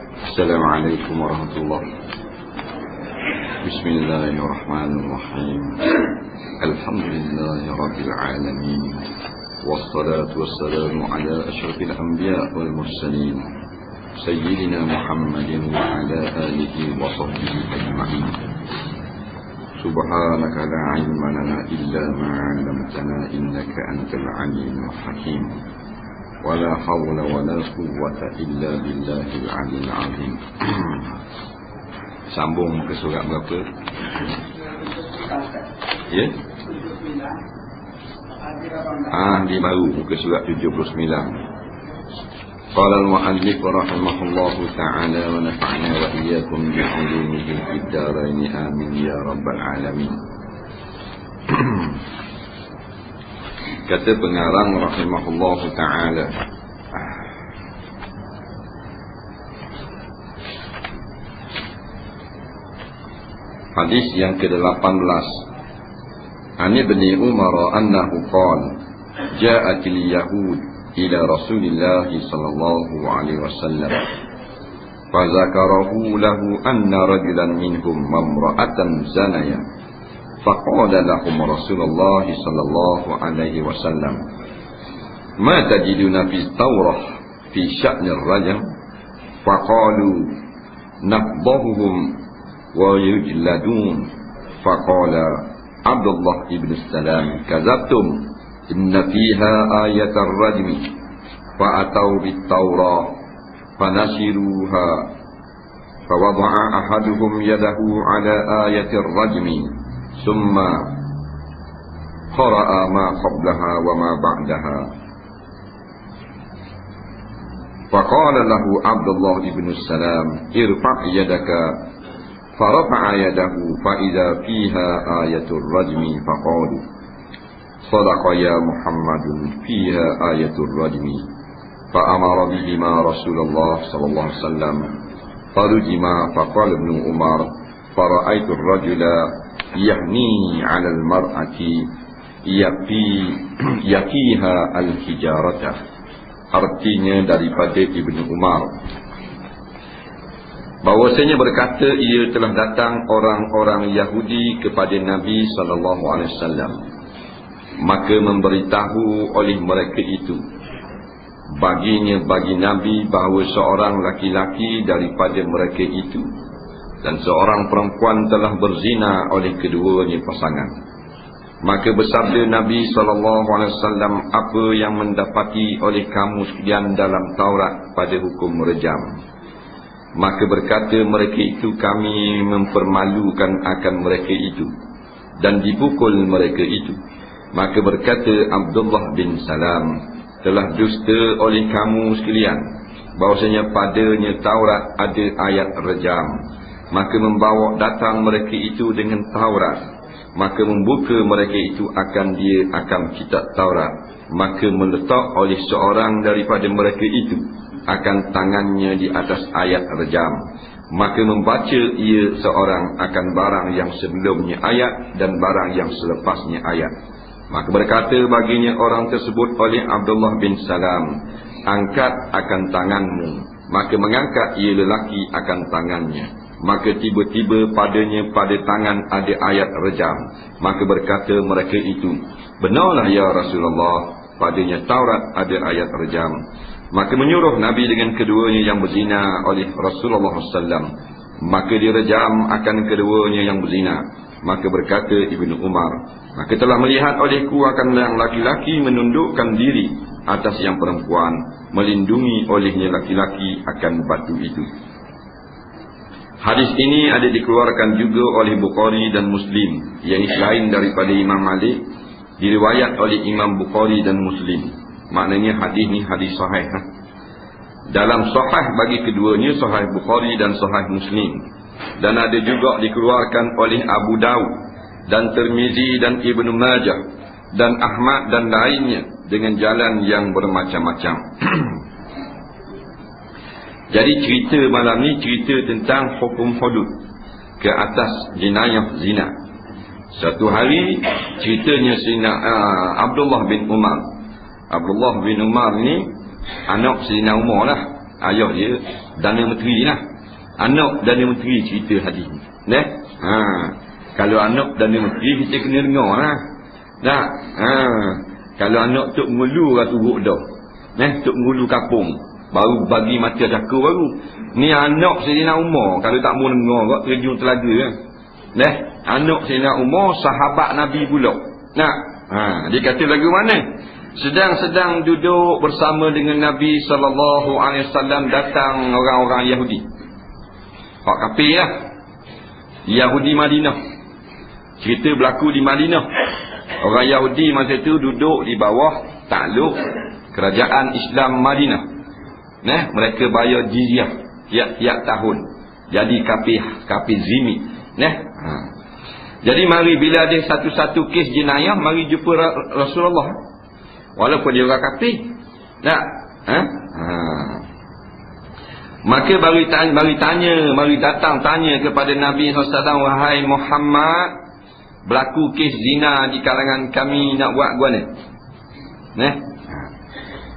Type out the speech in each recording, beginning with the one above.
السلام عليكم ورحمة الله. بسم الله الرحمن الرحيم. الحمد لله رب العالمين، والصلاة والسلام على أشرف الأنبياء والمرسلين سيدنا محمد وعلى آله وصحبه أجمعين. سبحانك لا علم لنا إلا ما علمتنا إنك أنت العليم الحكيم. ولا حول ولا قوة إلا بالله العلي العظيم. Sambung ke surat berapa? Ya? Di baru muka surat 79. Qala al-mu'allif rahimahullahu ta'ala wa nafa'na wa iyyakum bi'ulumihi fid dharain amin ya rabbal alamin. Kata pengarang rahimahullahu ta'ala, hadis yang ke-18, An Ibn Umar annahu qala ja'atil yahud ila Rasulillah sallallahu alaihi wasallam fazakarahu lahu anna rajulan minhum mamra'atan zanaya faqala lahum Rasulullah sallallahu alaihi wasallam ma tajiduna fi Taurah fi sya'nir rajam faqalu naqdahuhum wa yujladun faqala Abdullah ibn Salam kadzabtum inna fiha ayatar rajmi fa'atau bit Taurah fanasiruha fawada'a ahaduhum yadahu ala ayatir rajmi summa qara'a ma qablaha wa ma ba'daha faqala lahu Abdullah ibn Salam irfa' yadaka farafa'a yadahu fa'idha fiha ayatul rajmi faqalu sadaqa ya Muhammadun fiha ayatul rajmi fa'amara bihima Rasulullah sallallahu alaihi wasallam farujima faqala ibn Umar fara'aitu ar-rajula yahni 'ala al-mar'ati yaqiha al-hijarata. Artinya daripada Ibnu Umar bahwasanya berkata ia telah datang orang-orang Yahudi kepada Nabi sallallahu alaihi wasallam, maka memberitahu oleh mereka itu bagi Nabi bahawa seorang laki-laki daripada mereka itu dan seorang perempuan telah berzina oleh keduanya pasangan. Maka bersabda Nabi SAW, apa yang mendapati oleh kamu sekalian dalam Taurat pada hukum rejam? Maka berkata mereka itu, kami mempermalukan akan mereka itu dan dipukul mereka itu. Maka berkata Abdullah bin Salam, telah dusta oleh kamu sekalian bahwasanya padanya Taurat ada ayat rejam. Maka membawa datang mereka itu dengan Taurat, maka membuka mereka itu akan kitab Taurat, maka meletak oleh seorang daripada mereka itu akan tangannya di atas ayat rejam, maka membaca ia seorang akan barang yang sebelumnya ayat dan barang yang selepasnya ayat. Maka berkata baginya orang tersebut oleh Abdullah bin Salam, angkat akan tanganmu. Maka mengangkat ia lelaki akan tangannya, maka tiba-tiba padanya pada tangan ada ayat rejam. Maka berkata mereka itu, benarlah ya Rasulullah, padanya Taurat ada ayat rejam. Maka menyuruh Nabi dengan keduanya yang berzina oleh Rasulullah SAW, maka direjam akan keduanya yang berzina. Maka berkata Ibnu Umar, maka telah melihat olehku akan yang laki-laki menundukkan diri atas yang perempuan, melindungi olehnya laki-laki akan batu itu. Hadis ini ada dikeluarkan juga oleh Bukhari dan Muslim, yang selain daripada Imam Malik, diriwayat oleh Imam Bukhari dan Muslim. Maknanya hadis ni hadis sahih. Dalam sahih bagi keduanya, sahih Bukhari dan sahih Muslim. Dan ada juga dikeluarkan oleh Abu Daud dan Tirmizi dan Ibnu Majah dan Ahmad dan lainnya dengan jalan yang bermacam-macam. Jadi cerita malam ni cerita tentang hukum hudud ke atas jenayah zina. Satu hari ceritanya Abdullah bin Umar. Abdullah bin Umar ni anak Sayyidina Umar lah. ayah dia Dana Menteri lah. Anak Dana Menteri cerita hadis ni. Kalau anak Dana Menteri kita kena dengar lah. Tak? Kalau anak Tok Ngulu lah turut dah. Tok Ngulu Kapung baru bagi mata cakar baru. Ni anak Sayyidina Umar. Kalau tak mau dengar kot terjun telaga kan. Anak Sayyidina Umar sahabat Nabi pula. Dia kata lagu mana? Sedang-sedang duduk bersama dengan Nabi SAW, datang orang-orang Yahudi. Hak kafir lah. Yahudi Madinah. Cerita berlaku di Madinah. Orang Yahudi masa itu duduk di bawah takluk kerajaan Islam Madinah. Mereka bayar jizyah tiap-tiap tahun. Jadi kafir zimmi. Jadi mari bila ada satu-satu kes jenayah, mari jumpa Rasulullah. Walaupun dia orang kafir. Maka mari datang tanya kepada Nabi SAW, wahai Muhammad, berlaku kes zina di kalangan kami, nak buat guana.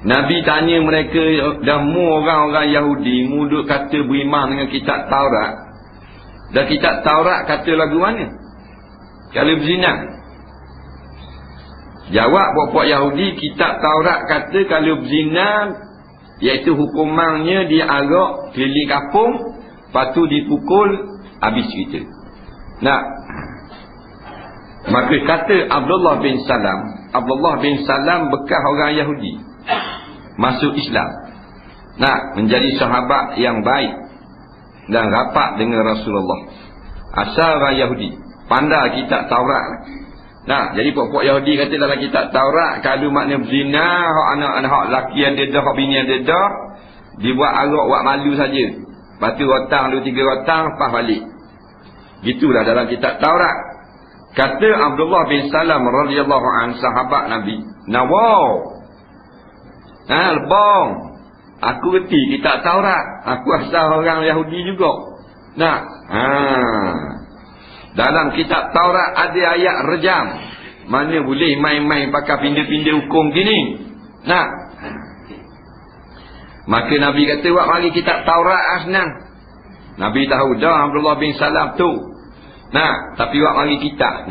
Nabi tanya mereka, dah mu orang-orang Yahudi muduk kata beriman dengan kitab Taurat. Dan kitab Taurat kata lagu mana kalau berzina? Jawab puak-puak Yahudi, kitab Taurat kata kalau berzina, iaitu hukumannya dia arak keliling kampung, lepas tu dipukul, habis cerita. Maka kata Abdullah bin Salam bekas orang Yahudi, masuk Islam, menjadi sahabat yang baik dan rapat dengan Rasulullah. Asal orang Yahudi, pandai kitab Taurat. Jadi puak-puak Yahudi kata dalam kitab Taurat, kalau makna berzina, hak anak-anak, hak laki ada dah, hak bini ada dah, dibuat arak, buat malu saja. Lepas tu rotang, 2-3 rotang, lepas balik. Gitulah dalam kitab Taurat. Kata Abdullah bin Salam radhiyallahu anhu, sahabat Nabi, lebong. Aku reti kitab Taurat. Aku asal orang Yahudi juga. Dalam kitab Taurat ada ayat rejam. Mana boleh main-main pakai pindah-pindah hukum gini. Maka Nabi kata, wak mari kitab Taurat senang. Nabi tahu dah Abdullah bin Salam tu. Tapi wak mari kitab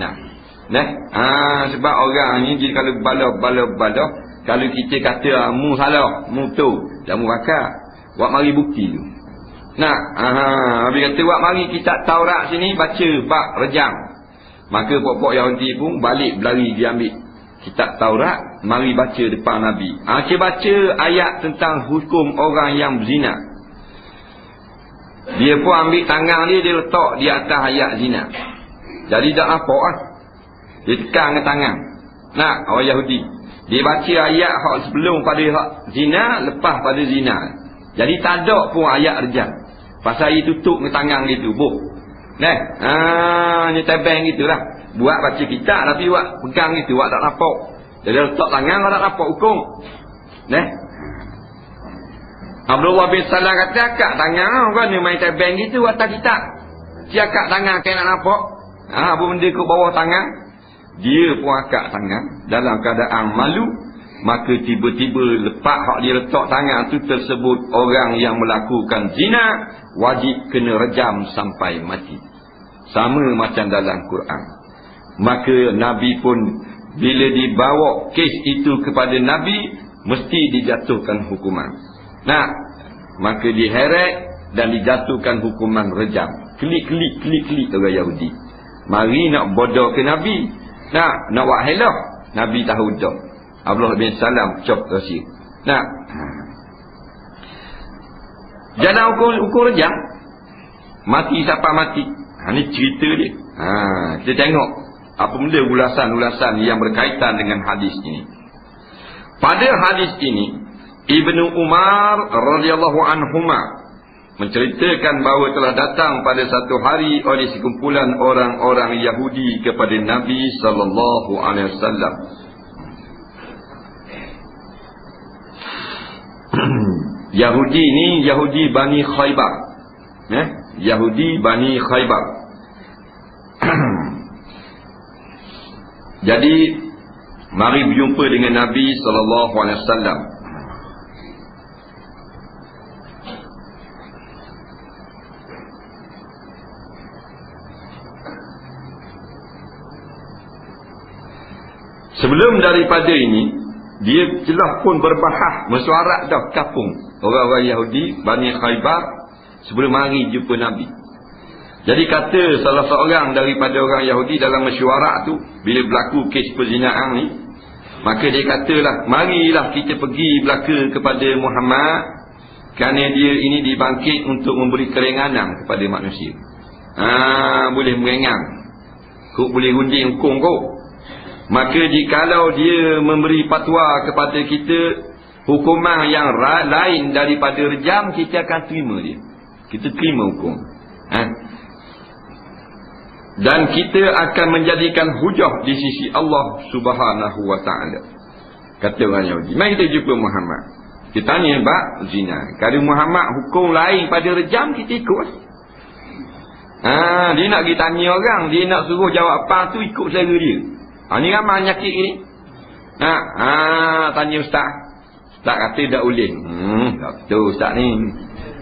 sebab orang ni jadi kalau bala kalau kita kata mu salah, mu tu, dah mu bakar. Wak mari bukti tu. Nabi kata, wak mari kitab Taurat sini, baca bab rejam. Maka puak-puak Yahudi pun balik berlari, dia ambil kitab Taurat, mari baca depan Nabi. Baca ayat tentang hukum orang yang berzina. Dia pun ambil tangan dia letak di atas ayat zina. Jadi tak nampak lah. Dia tekan dengan tangan. Orang Yahudi, dia baca ayat hak sebelum pada hak zina, lepas pada zina. Jadi tak ada pun ayat rejam. Pasal dia tutup dengan tangan gitu, ni tebeng gitulah. Buat baca kitab tapi buat pegang gitu, buat tak nampak. Jadi letak tangan, tak nampak hukum. Abdullah bin Salam kata, akak tangan kan ni main tebeng gitu atas kitab. Si akak tangan kena nak nampak. Apa benda ke bawah tangan? Dia pun akak tangan dalam keadaan malu. Maka tiba-tiba lepas hak dia letak tangan tu tersebut, orang yang melakukan zina wajib kena rejam sampai mati. Sama macam dalam Quran. Maka Nabi pun bila dibawa kes itu kepada Nabi, mesti dijatuhkan hukuman. Maka diheret dan dijatuhkan hukuman rejam. Klik orang Yahudi. Mari nak bodoh ke Nabi, nak buat helah. Nabi tahu dah. Abdullah bin Salam cop rahsia. Jalan ukur rejam, mati siapa mati. Ini cerita dia. Kita tengok apa benda ulasan-ulasan yang berkaitan dengan hadis ini. Pada hadis ini, Ibnu Umar radhiyallahu anhuma menceritakan bahawa telah datang pada satu hari oleh sekumpulan orang-orang Yahudi kepada Nabi sallallahu alaihi wasallam. Yahudi ni Yahudi Bani Khaybar. Yahudi Bani Khaybar. Jadi mari berjumpa dengan Nabi sallallahu alaihi wasallam. Sebelum daripada ini, dia telah pun berbahas, mesyuarat dah kapung orang-orang Yahudi, Bani Khaybar, sebelum mari jumpa Nabi. Jadi kata salah seorang daripada orang Yahudi dalam mesyuarat tu, bila berlaku kes perzinaan ni, maka dia katalah, marilah kita pergi belaka kepada Muhammad, kerana dia ini dibangkit untuk memberi keringanan kepada manusia. Boleh merengang, kau boleh runding hukum kau. Maka jikalau dia memberi fatwa kepada kita hukuman yang lain daripada rejam, kita akan terima dia. Kita terima hukum. Dan kita akan menjadikan hujah di sisi Allah Subhanahu wa ta'ala. Kata orang Yahudi. Mari kita jumpa Muhammad. Kita tanya bab zina. Kalau Muhammad hukum lain pada rejam, kita ikut. Dia nak pergi tanya orang, dia nak suruh jawab apa tu, ikut selera dia. Ni ramai nyakit ni. Tanya ustaz. Ustaz kata tak boleh. Tak betul ustaz ni.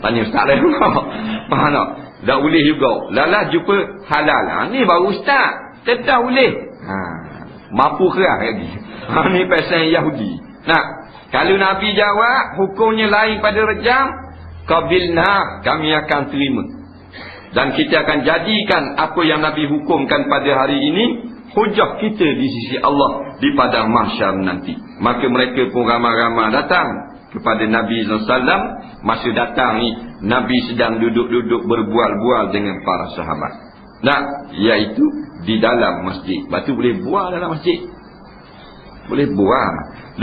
Tanya ustaz lain. Faham tak? Tak boleh juga. Lalah jumpa halal. Ni baru ustaz. Tak boleh. Mampu keras lagi. Ni pasal Yahudi. Kalau Nabi jawab hukumnya lain pada rejam, qabilna, kami akan terima. Dan kita akan jadikan apa yang Nabi hukumkan pada hari ini hujah kita di sisi Allah di padang mahsyar nanti. Maka mereka pun ramai-ramai datang kepada Nabi SAW. Masa datang ni, Nabi sedang duduk-duduk berbual-bual dengan para sahabat. Iaitu di dalam masjid. Lepas tu boleh bual dalam masjid. Boleh bual.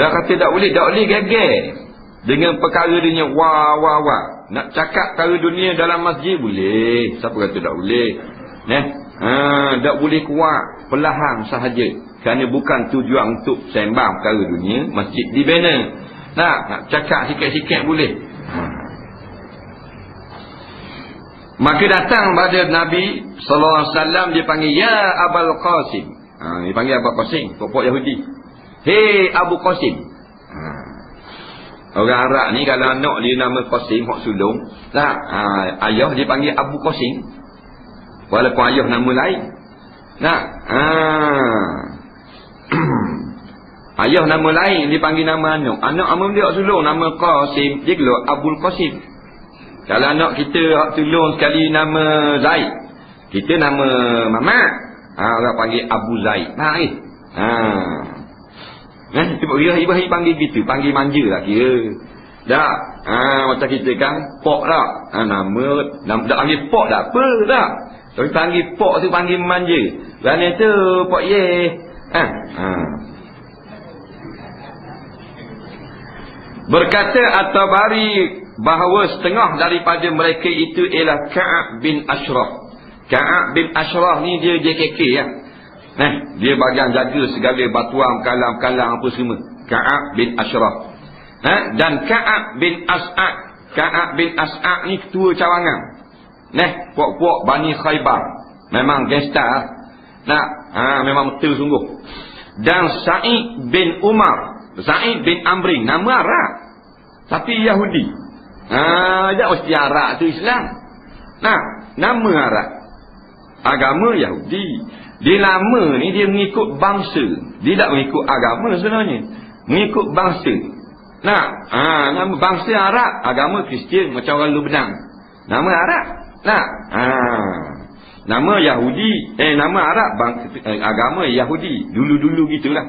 Dah kata tak boleh geger. Dengan perkara dia wah. Nak cakap perkara dunia dalam masjid boleh. Siapa kata tak boleh? Tak boleh kuat, perlahan sahaja. Kerana bukan tujuan untuk sembang perkara dunia. Masjid dibina. Nak cakap sikit-sikit boleh. Maka datang pada Nabi SAW, dia panggil Ya Abul Qasim. Dia panggil Abul Qasim, pokok Yahudi. Hei Abu Qasim. Orang Arab ni kalau anak dia nama Qasim, hak sulung, ayah dia panggil Abu Qasim, walaupun ayah nama lain. Ayah nama lain, dia panggil nama anak. Anak dia sulung nama Qasim, dia keluar Abul Qasim. Kalau anak kita hak sulung sekali nama Zaid, kita nama Mamat, orang panggil Abu Zaid. Ibrahim panggil gitu, panggil manja lah kira. Macam kita kan Pok tak, nama tak panggil Pok tak apa tak. Tapi panggil Pok tu panggil manja. Kerana tu Pok Ye. Berkata At-Tabari bahawa setengah daripada mereka itu ialah Ka'ab bin Ashraf. Ka'ab bin Ashraf ni dia JKK ya. Dia bagian jaga segala batuan, kalam-kalam apa semua. Ka'ab bin Ashraf. Dan Ka'ab bin As'ad. Ka'ab bin As'ad ni ketua cawangan. Puak-puak Bani Khaybar. Memang gangster. Memang betul sungguh. Dan Sa'id bin Umar. Sa'id bin Amrin. Nama Arab, tapi Yahudi. Tak mesti Arab tu Islam. Nama Arab, agama Yahudi. Dia lama ni dia mengikut bangsa. Dia tak mengikut agama sebenarnya. Mengikut bangsa. Nama bangsa Arab, agama Kristian macam orang Lebanon. Nama Arab. Nama Yahudi, nama Arab, agama Yahudi. Dulu-dulu gitulah.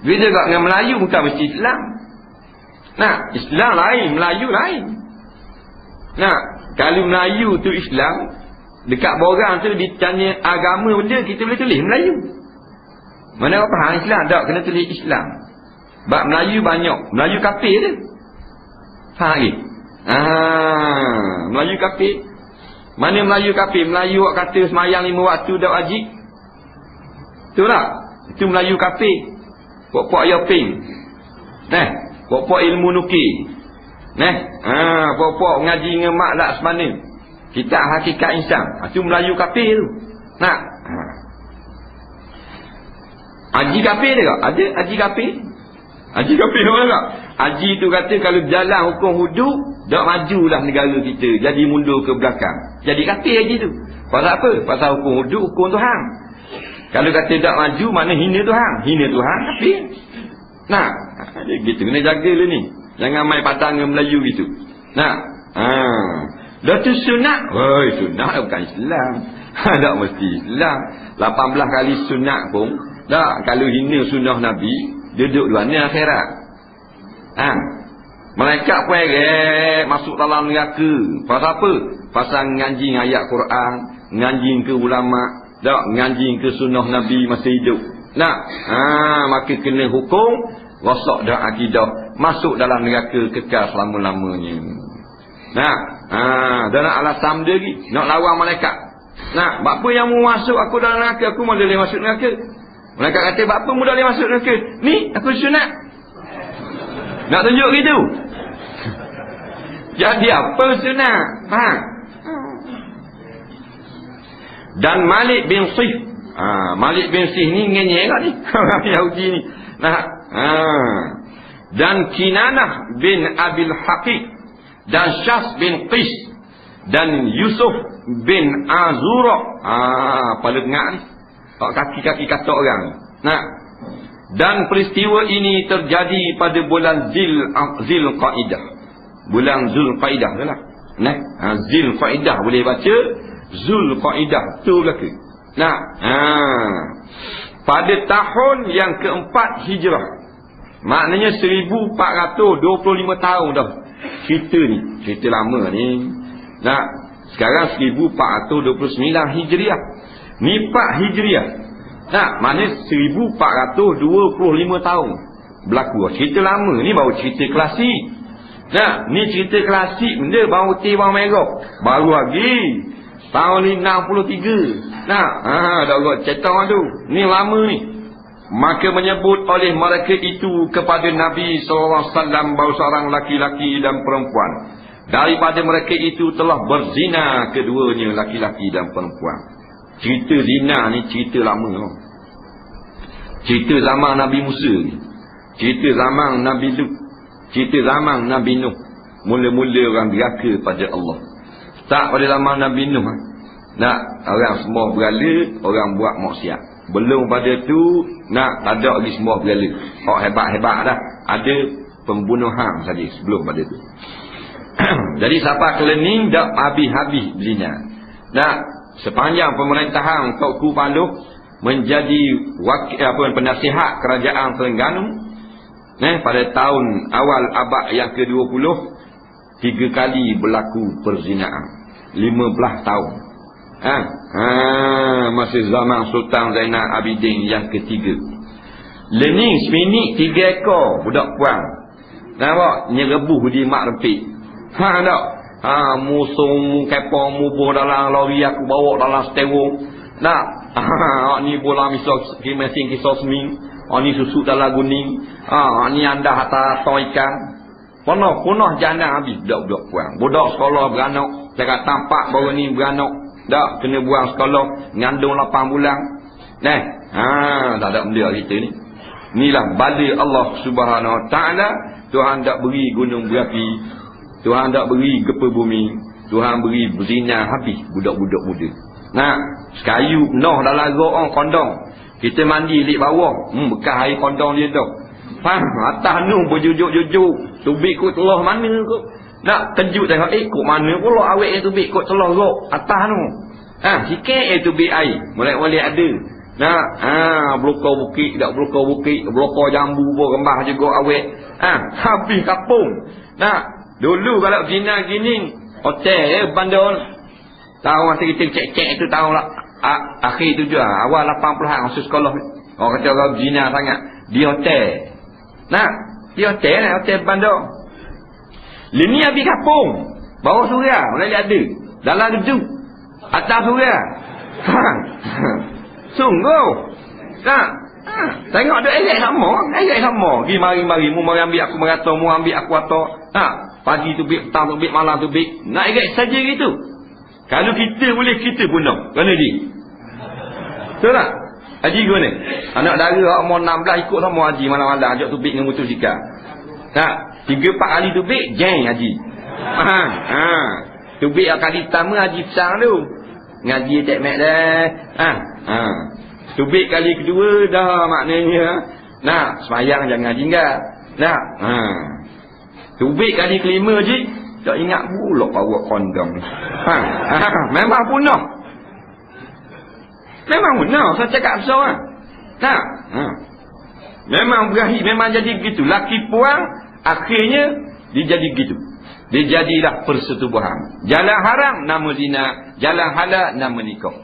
Bila juga dengan Melayu bukan mesti Islam. Islam lain, Melayu lain. Kalau Melayu tu Islam, dekat borang tu ditanya agama benda, kita boleh tulis Melayu. Mana orang faham Islam? Tak, kena tulis Islam. Sebab Melayu banyak. Melayu kafir je. Faham lagi? Melayu kafir. Mana Melayu kafir? Melayu orang kata semayang 5 waktu tak wajib. Betul tak? Itu Melayu kafir. Pok-pok Ayoping. Pok-pok ilmu nukir. Pok-pok ngaji dengan mak lak semana. Kitab Hakikat Insan. Itu Melayu kafir tu. Haji kafir dia tak? Ada haji kafir? Haji kafir mana tak? Haji tu kata kalau jalan hukum hudud, tak majulah negara kita. Jadi mundur ke belakang. Jadi kafir haji tu. Pasal apa? Pasal hukum hudud, hukum Tuhan. Kalau kata tak maju, mana hina Tuhan. Hina Tuhan tapi nah, dia gitu kena jaga lah ni. Jangan main padang dengan Melayu gitu. Nah, dah tu sunat. Oi, sunat bukan Islam. Tak mesti Islam. 18 kali sunat pun tak, kalau hina sunnah Nabi, duduk di mana akhirat. Malaikat pun masuk dalam neraka. Pasal apa? Pasal ngaji ayat Quran, ngaji ke ulama, tak ngaji ke sunnah Nabi masa hidup. Nah, maka kena hukum rosak dah akidah, masuk dalam neraka kekal selama-lamanya. Nah, dah nak alasan dia lagi, nak lawan malaikat. Nah, apa yang mau masuk aku dalam neraka, aku mau boleh masuk neraka. Malaikat kata, apa mu boleh masuk neraka? Ni, aku sunat. Nak tunjuk gitu. Jadi apa sunat? Dan Malik bin Sif. Malik bin Sif ni ngenyek ni. Orang Yahudi ni. Dan Kinanah bin Abil Haqiq. Dan Syas bin Qis. Dan Yusuf bin Azura. Pada dengar ni. Kaki-kaki kata orang. Dan peristiwa ini terjadi pada bulan Zilqaidah. Bulan Zulqaidah lah. Zilqaidah boleh baca Zulqaidah tu belaka. Pada tahun yang keempat Hijrah. Maknanya 1425 tahun dah. Cerita ni, cerita lama ni. Sekarang 1429 Hijriah. Ni 4 Hijriah. Maknanya 1425 tahun berlaku. Cerita lama ni baru cerita klasik. Ni cerita klasik benda baru tiwang merah. Baru lagi tahun ni 63. Dah buat cerita tu. Ni lama ni. Maka menyebut oleh mereka itu kepada Nabi SAW bahawa seorang laki-laki dan perempuan daripada mereka itu telah berzina keduanya, laki-laki dan perempuan. Cerita zina ni cerita lama. Cerita zaman Nabi Musa ni. Cerita zaman Nabi Lut. Cerita zaman Nabi Nuh. Mula-mula orang deraka pada Allah. Tak pada zaman Nabi Nuh. Orang semua berala, orang buat maksiat. Belum pada tu, tak ada lagi semua berala. Hebat-hebat dah. Ada pembunuhan saja sebelum pada tu. Jadi siapa kelening dak habis-habis zina. Sepanjang pemerintahan Tauku Paluh menjadi penasihat kerajaan Terengganu, pada tahun awal abad yang ke-20, 3 kali berlaku perzinaan. 15 tahun. Masa zaman Sultan Zainal Abidin yang ketiga. Lening seminik 3 ekor budak puan. Nampak nyerebuh di mak rempit. Tak. Musung kepong mubuh dalam lori aku bawa dalam sterong. Ni bola misal mesin kisah seming. Ni susuk dalam guning. Ni anda hantar tong ikan. Punah jana habis budak-budak puan. Budak sekolah beranak. Saya tampak baru ni beranak. Tak kena buang sekolah, ngandung 8 bulan. Tak ada benda kita ni. Inilah bala Allah Subhanahu Wa Taala. Tuhan tak beri gunung berapi, Tuhan tak beri gempa bumi, Tuhan beri berzina habis budak-budak muda. Sekayu noh dalam roh kondong. Kita mandi lik bawah, bekas air kondong dia tu. Atas nu berjujuk-jujuk, tubik kot telah mana kot. Nak kejut tengok, kot mana pula awet yang tubik kot telah rok atas nu. Sikit tubik air, mulai ada. Blokor bukit, blokor jambu pun rembah juga awet. Habis kapung. Dulu kalau zina gini, hotel bandar. Tahu masa kita cek-cek itu tahu lah. Akhir tu juga, awal 80-an masuk sekolah. Orang kata orang zina sangat. Di hotel. Di hotel hotel bandar. Lini habis kapung. Bawah surya, mulai ada. Dalam gedung. Atas surya. Sungguh. Tengok ada elek sama. Pergi mari-mari. Mu mari ambil aku merata. Mu ambil aku atas. Pagi tu bik, petang tu bik, malam tu bik. Nak elek saja gitu. Kalau kita boleh, kita pun nak. Kena di. Betul tak? Haji guna. Anak dara umur 16 ikut sama haji malam-malam. Ajak tubik dengan motosikal. 3-4 kali tubik, jeng haji. Tubik kali pertama haji besar tu. Ngaji tak mek dah. tubik kali kedua dah maknanya. Nah, semayang jangan tinggal. Nah, tubik kali kelima je, tak ingat pula bawa kondom ni. Memang punah. Memang punah, saya cakap besar. Nah, memang berakhir, memang jadi begitu. Laki puang, akhirnya dia jadi begitu. Dia jadilah persetubuhan. Jalan haram, nama zina. Jalan halal, nama nikah.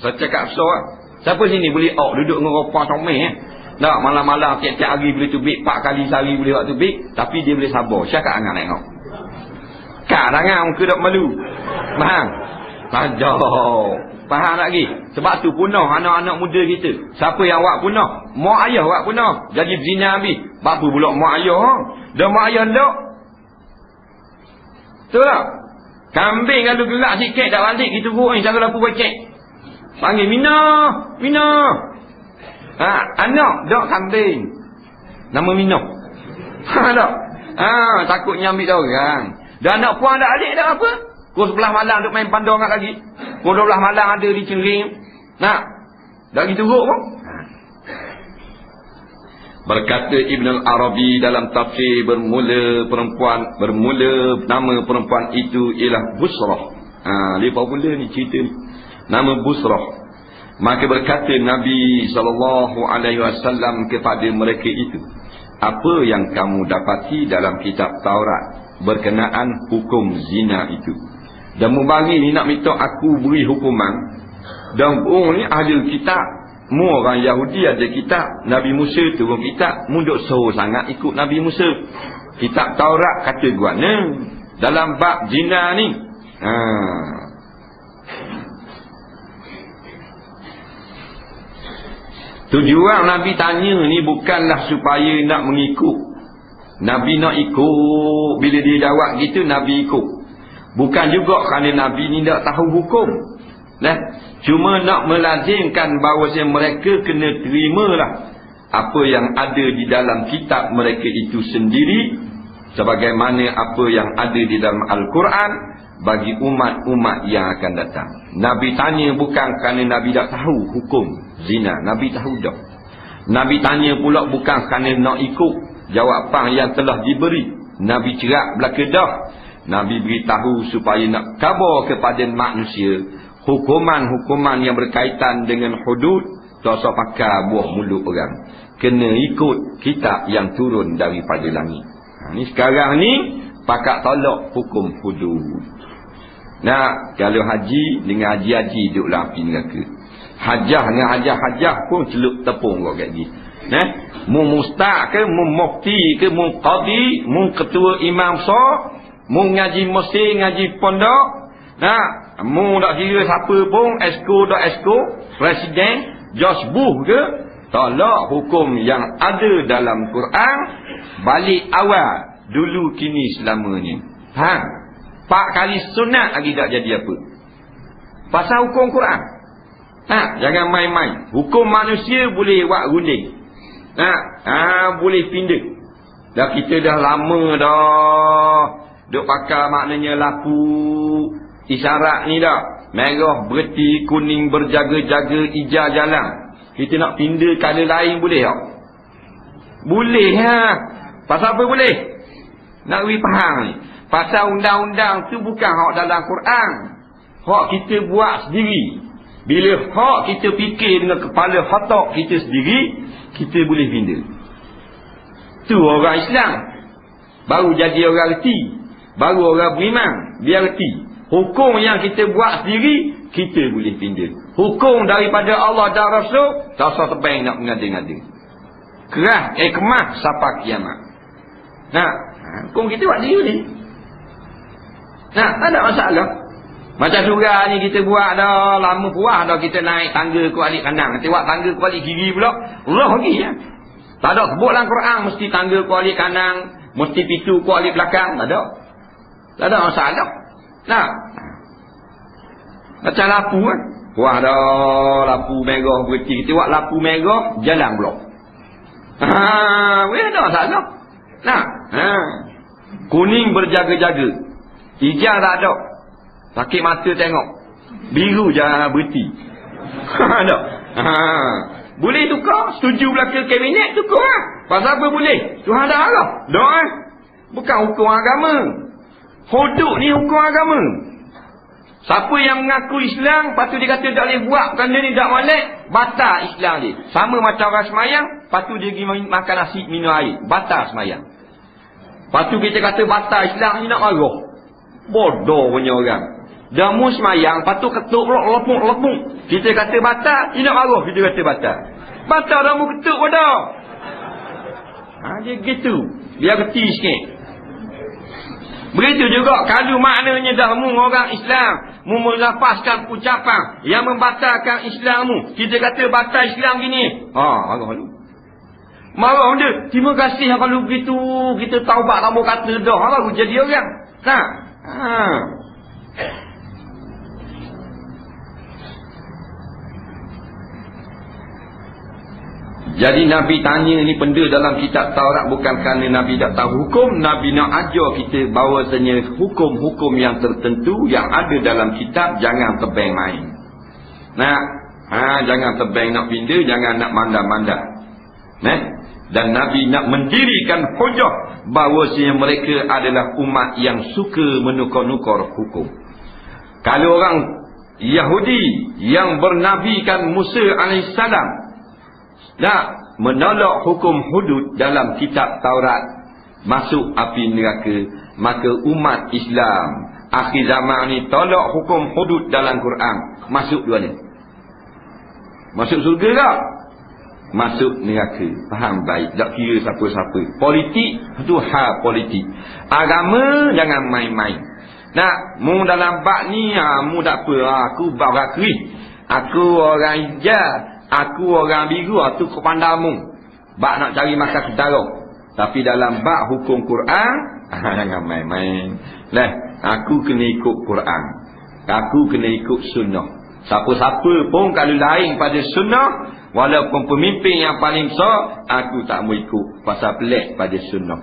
Saya cakap besar. Siapa sini boleh duduk dengan ropa comel tak, malam-malam tiap-tiap hari boleh tubik, 4 kali sehari boleh buat tubik, tapi dia boleh sabar. Syakak angan tengok. Kak tangan muka tak malu. Faham? Faham tak lagi? Sebab tu punah anak-anak muda kita. Siapa yang buat punah? Mak ayah buat punah. Jadi berzina habis. Apa pula mak ayah? Dah mak ayah tak? Betul tak? Kambing kalau gerak sikit tak balik, kita buruk ni cara lapu becek. Panggil Mina. Anak dok kambing. Nama Mina. Tak? Takutnya ambil dah orang. Dan anak puan dah adik dah apa? Pukul 11 malam duk main pandang kat lagi. Pukul 12 malam ada di cengring. Dah gitu teruk pun. Berkata Ibn al-Arabi dalam tafsir, bermula nama perempuan itu ialah Busrah. Dia popular ni cerita ni. Nama Busrah. Maka berkata Nabi SAW kepada mereka itu, apa yang kamu dapati dalam kitab Taurat berkenaan hukum zina itu? Dan mubari ni nak minta aku beri hukuman. Dan ni ahli kitab, mu orang Yahudi ada kitab, Nabi Musa turun kitab, mu duk suruh sangat ikut Nabi Musa. Kitab Taurat kata guana dalam bab zina ni. Tujuan Nabi tanya ni bukanlah supaya nak mengikut. Nabi nak ikut. Bila dia jawab gitu, Nabi ikut. Bukan juga kerana Nabi ni tak tahu hukum. Cuma nak melazimkan bahawa mereka kena terimalah apa yang ada di dalam kitab mereka itu sendiri, sebagaimana apa yang ada di dalam Al-Quran bagi umat-umat yang akan datang. Nabi tanya bukan kerana Nabi tak tahu hukum zina. Nabi tahu dah. Nabi tanya pula bukan kerana nak ikut jawapan yang telah diberi. Nabi cerak belaka dah. Nabi beritahu supaya nak khabar kepada manusia hukuman-hukuman yang berkaitan dengan hudud. Tak usah pakai buah mulut orang. Kena ikut kitab yang turun daripada langit. Ni sekarang ni pakat tolak hukum hudud. Kalau haji dengan haji-haji duduklah api neraka. Hajah dengan hajah-hajah pun celup tepung kau kat dia. Mu mustaq ke, mu mufti ke, mu qadi, mu ketua imam sah, mu ngaji masjid, ngaji pondok. Mu tak kira siapa pun, esko, presiden, josbuh ke, tolak hukum yang ada dalam Quran, balik awal, dulu kini selamanya. 4 kali sunat lagi tak jadi apa. Pasal hukum Quran. Jangan main-main. Hukum manusia boleh buat gunting. Boleh pindah. Dah kita dah lama dah duk pakai maknanya lapu isyarat ni dah. Merah berhenti, kuning berjaga-jaga, hijau jalan. Kita nak pindah colour lain boleh tak? Boleh Pasal apa boleh? Nak beri faham ni. Pasal undang-undang tu bukan hak dalam Quran. Hak kita buat sendiri. Bila hak kita fikir dengan kepala otak kita sendiri, kita boleh pindah. Tu orang Islam. Baru jadi orang reti. Baru orang beriman. Biar reti. Hukum yang kita buat sendiri, kita boleh pindah. Hukum daripada Allah dan Rasul, tak usah tebang nak mengada-ngada. Kerah, kemah sampai kiamat. Hukum kita buat sendiri ni. Tak ada masalah. Macam surah ni kita buat dah lama puas dah, kita naik tangga kualik kanan. Kita buat tangga kualik kiri pula, Allah lagi Tak ada sebut dalam Quran mesti tangga kualik kanan, mesti pintu kualik belakang. Tak ada masalah. Macam lapu puas dah, lapu merah berhenti. Kita buat lapu merah, jalan blok. Tak ada masalah. Kuning berjaga-jaga, hijau tak ada, sakit mata tengok, biru jangan berhenti. Boleh tukar, setuju belaka kabinet, tukar lah. Pasal apa boleh? Tuhan dah arah. Doa. Bukan hukum agama. Hudud ni hukum agama. Siapa yang mengaku Islam, lepas tu dia kata tak boleh buat kerana ni tak molek, batal Islam dia. Sama macam orang semayang, lepas tu dia pergi makan nasi, minum air, batal semayang. Lepas tu kita kata batal Islam ni, nak marah. Bodoh punya orang. Dah mu semayang, lepas tu ketuk pula, lepuk. Kita kata batal, dia nak marah, kita kata batal. Batal dah mu ketuk bodoh. Dia gitu. Dia reti sikit. Begitu juga kalau maknanya dah mu orang Islam, mu melepaskan ucapan yang membatalkan Islammu, kita kata batal Islam gini. Marah lu. Marah dia. Terima kasih kalau begitu, kita taubat tak mau kata dah baru jadi orang. Tak. Jadi Nabi tanya ni benda dalam kitab Taurat bukan kerana Nabi tak tahu hukum. Nabi nak ajar kita bahawasanya hukum-hukum yang tertentu yang ada dalam kitab jangan tebang main. Jangan tebang nak pindah, jangan nak mandar-mandar. Dan Nabi nak mendirikan hujah bahawasanya mereka adalah umat yang suka menukar-nukar hukum. Kalau orang Yahudi yang bernabikan Musa alaihissalam menolak hukum hudud dalam kitab Taurat, masuk api neraka, maka umat Islam akhir zaman ni tolak hukum hudud dalam Quran, masuk dua ni. Masuk surga tak? Masuk neraka. Faham baik, tak kira siapa-siapa. Politik tu hal politik. Agama jangan main-main. Mu dalam bab ni mu tak apa, aku bab rakri, aku orang hijau, aku orang biru, tu kepandamu. Bak nak cari makan ketara. Tapi dalam bak hukum Quran, jangan main-main. Aku kena ikut Quran. Aku kena ikut sunnah. Siapa-siapa pun kalau lain pada sunnah, walaupun pemimpin yang paling besar, aku tak mau ikut. Pasal pelik pada sunnah.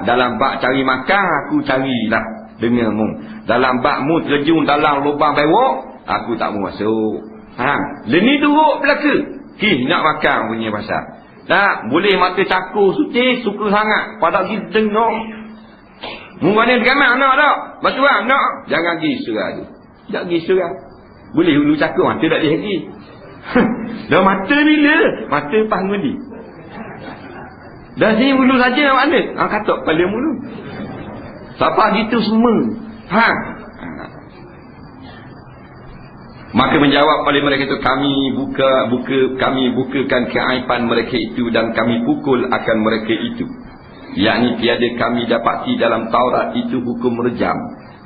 Dalam bak cari makan, aku carilah dengarmu. Dalam bak mu terjun dalam lubang bewok, aku tak mau masuk. Leni turut belaka. Nak makan punya pasal. Boleh mata cakur sutih, suka sangat. Pada kita dengar. Mungkin gambar nak tak? Betul tak? Nak? Jangan pergi surah tu. Tak pergi surah. Boleh hulu cakur, mata tak boleh lagi. Dah mata bila? Mata pas ngundi. Dah sini hulu saja mana? Katok kepala mulu. Siapa gitu semua. Maka menjawab oleh mereka itu, kami bukakan keaiban mereka itu dan kami pukul akan mereka itu. Yakni tiada kami dapati dalam Taurat itu hukum rejam.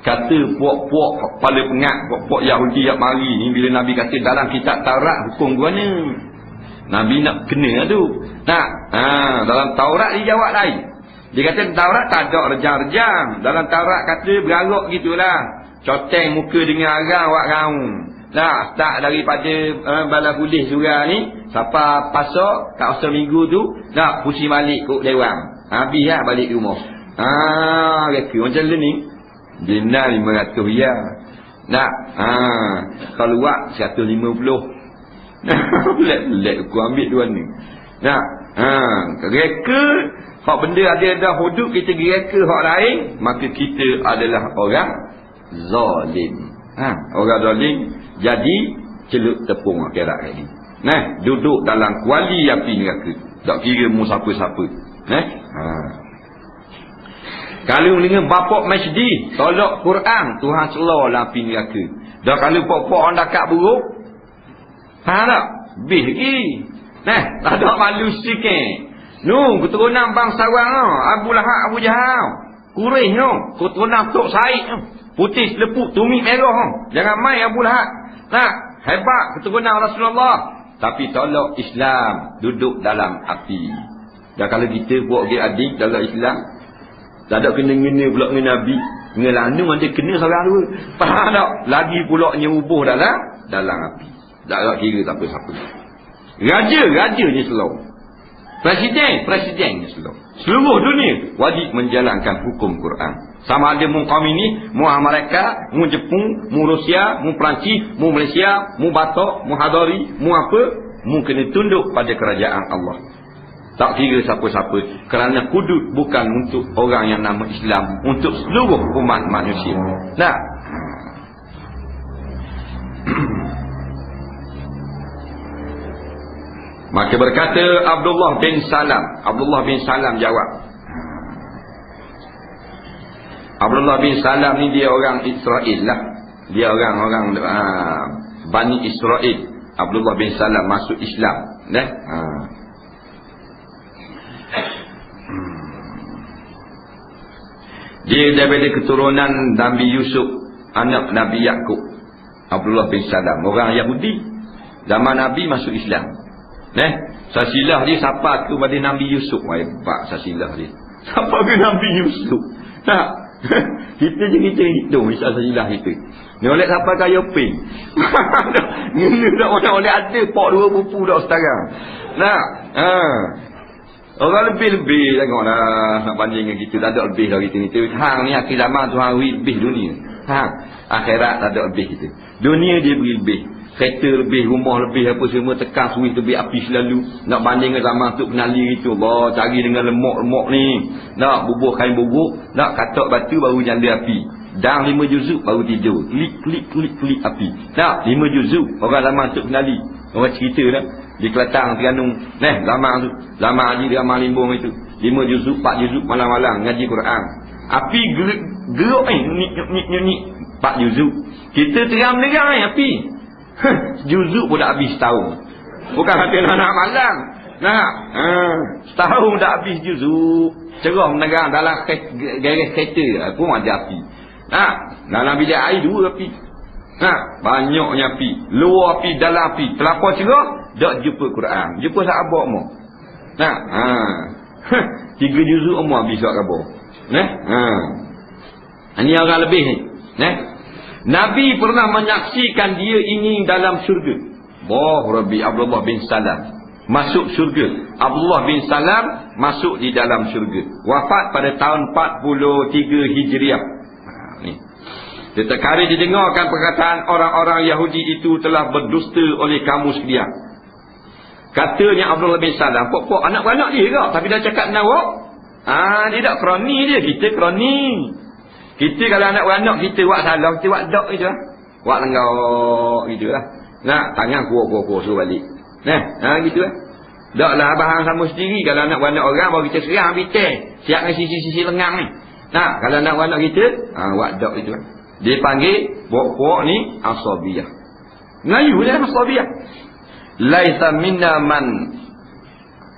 Kata puak-puak kepala pengat, puak-puak Yahudi yang mari ni, bila Nabi kata dalam kitab Taurat hukum gua ni, Nabi nak kena tu. Dalam Taurat dia jawab lain. Dia kata Taurat tak ada rejam-rejam. Dalam Taurat kata berarak gitulah. Coteng muka dengan arang wak raung. Tak daripada bala pulih surah ni, siapa pasok kat asal minggu tu, pusing balik kot lewang. Habis lah balik rumah. Reka macam ni. Dina 500 riyal. Kalau buat 150. Pelik-pelik aku ambil dua ni. Reka hak benda ada hudud, kita reka hak lain, maka kita adalah orang zalim. Orang zalim jadi celup tepung akhirat ini. Duduk dalam kuali api neraka. Tak kira mu siapa-siapa. Kalau dengan bapak masjid tolak Quran, Tuhan selalah api neraka. Dah kalau pok-pok orang dekat buruk, tak? Bih lagi. Tak ada malu sikit. Keturunan bangsawan Abu Lahab, Abu Jahal, Quraisy keturunan Tok Said, putih selepuk, tumit merah. Jangan main Abu Lahab. Hebat keturunan Rasulullah, tapi tolak Islam, duduk dalam api. Dan kalau kita buat adik dalam Islam, tak ada kena-kena pula dengan Nabi, dengan lanung ada kena seorang dua. Faham tak? Lagi pula nyerubuh dalam api. Tak ada kira siapa-siapa. Raja ni selalu. Presiden ni selalu. Seluruh dunia wajib menjalankan hukum Quran. Sama ada mu kaum ini, mu Amerika, mu Jepun, mu Rusia, mu Perancis, mu Malaysia, mu Batak, mu Hadari, mu apa, mu kena tunduk pada kerajaan Allah. Tak kira siapa-siapa, kerana hudud bukan untuk orang yang nama Islam, untuk seluruh umat manusia. Nah, maka berkata Abdullah bin Salam jawab. Abdullah bin Salam ni dia orang Israel lah. Dia orang-orang Bani Israel. Abdullah bin Salam masuk Islam. Dia daripada keturunan Nabi Yusuf, anak Nabi Yakub. Abdullah bin Salam, orang Yahudi. Zaman Nabi masuk Islam. Sasilah dia siapa tu pada Nabi Yusuf. Hebat sasilah dia. Siapa ke Nabi Yusuf? Tak. Kita je kita hitung misal sasilah kita. Ni oleh siapa kaya ping. Ni dah orang oleh ada pak 2 buku dah sekarang. Nah. Orang lebih-lebih tengoklah nak banding dengan kita, tak ada lebih dari kita ni. Hang ni akhir zaman tu hang lebih dunia. Akhirat tak ada lebih kita. Dunia dia beri lebih. Kereta lebih, rumah lebih, apa semua, tekan suih lebih, api selalu. Nak banding dengan zaman tu penali itu, Allah cari dengan lemak-lemak ni. Nak bubuh kain bubuh, nak katak batu baru nyala api. Dang 5 juzuk baru tidur. Klik api. Nak 5 juzuk orang zaman tu penali. Orang cerita dah di Kelantan, Terengganu. Zaman tu, zaman Haji dia amal limbung itu. 5 juzuk, 4 juzuk malam-malam ngaji Quran. Api geruk ni 4 juzuk. Kita teram-teram api. Juzuk pun dah habis setahun. Bukan kata nak malam. Setahun dah habis juzuk. Cerah menegang dalam garis kereta pun ada api. Dalam bilik air 2 api. Banyaknya api. Luar api, dalam api. Terlampau cerah, tak jumpa Quran. Jumpa sahabat mu. 3 juzuk mu habis surat khabar. Ini orang lebih ni. Nabi pernah menyaksikan dia ini dalam syurga. Rabbi Abdullah bin Salam masuk syurga. Abdullah bin Salam masuk di dalam syurga. Wafat pada tahun 43 Hijriah. Setiap kali didengarkan perkataan orang-orang Yahudi itu telah berdusta oleh kamu sekalian. Katanya Abdullah bin Salam, pok-pok anak-anak dia ke? Tapi dah cakap nawak. Dia tak kroni dia, kita kroni. Kita kalau anak-anak kita buat salah, kita buat dok gitu lah. Buat lenggak gitu lah. Tangan kuah-kuah suruh balik. Gitu lah. Tak lah abang sama sendiri. Kalau anak-anak orang baru kita serang bitai. Siap dengan sisi-sisi lengang ni. Kalau anak-anak kita, buat dok gitu lah. Dia panggil pok-pok ni asabiyah. Melayu dia asabiyah. Laisa minna man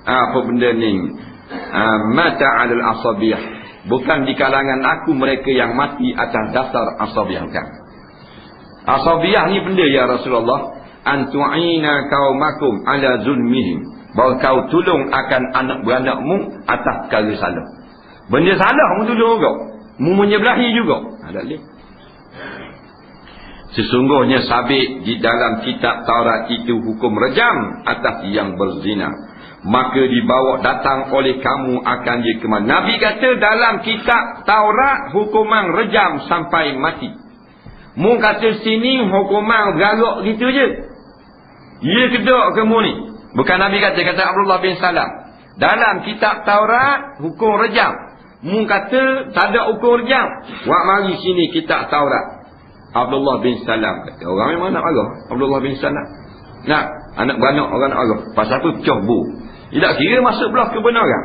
apa benda ni? Mata 'alal asabiyah. Bukan di kalangan aku mereka yang mati atas dasar asabiyah. Bukan. Asabiyah ni benda ya Rasulullah. Antu'ina kaumakum ala zulmihim. Bahawa kau tolong akan anak beranakmu atas perkara salah. Benda salah mu tolong juga. Mu menyebelahi juga. Ada lagi. Sesungguhnya sabit di dalam kitab Taurat itu hukum rejam atas yang berzina. Maka dibawa datang oleh kamu akan dia kemana. Nabi kata dalam kitab Taurat hukuman rejam sampai mati. Mu kata sini hukuman garuk gitu je. Ya kedok kamu ni. Bukan Nabi kata Abdullah bin Salam. Dalam kitab Taurat hukum rejam. Mu kata tak ada hukum rejam. Wak mari sini kitab Taurat. Abdullah bin Salam kata. Orang memang nak marah Abdullah bin Salam. Anak beranak orang nak marah. Pasal apa pecah bu. Dia tak kira masuk belah kebenaran.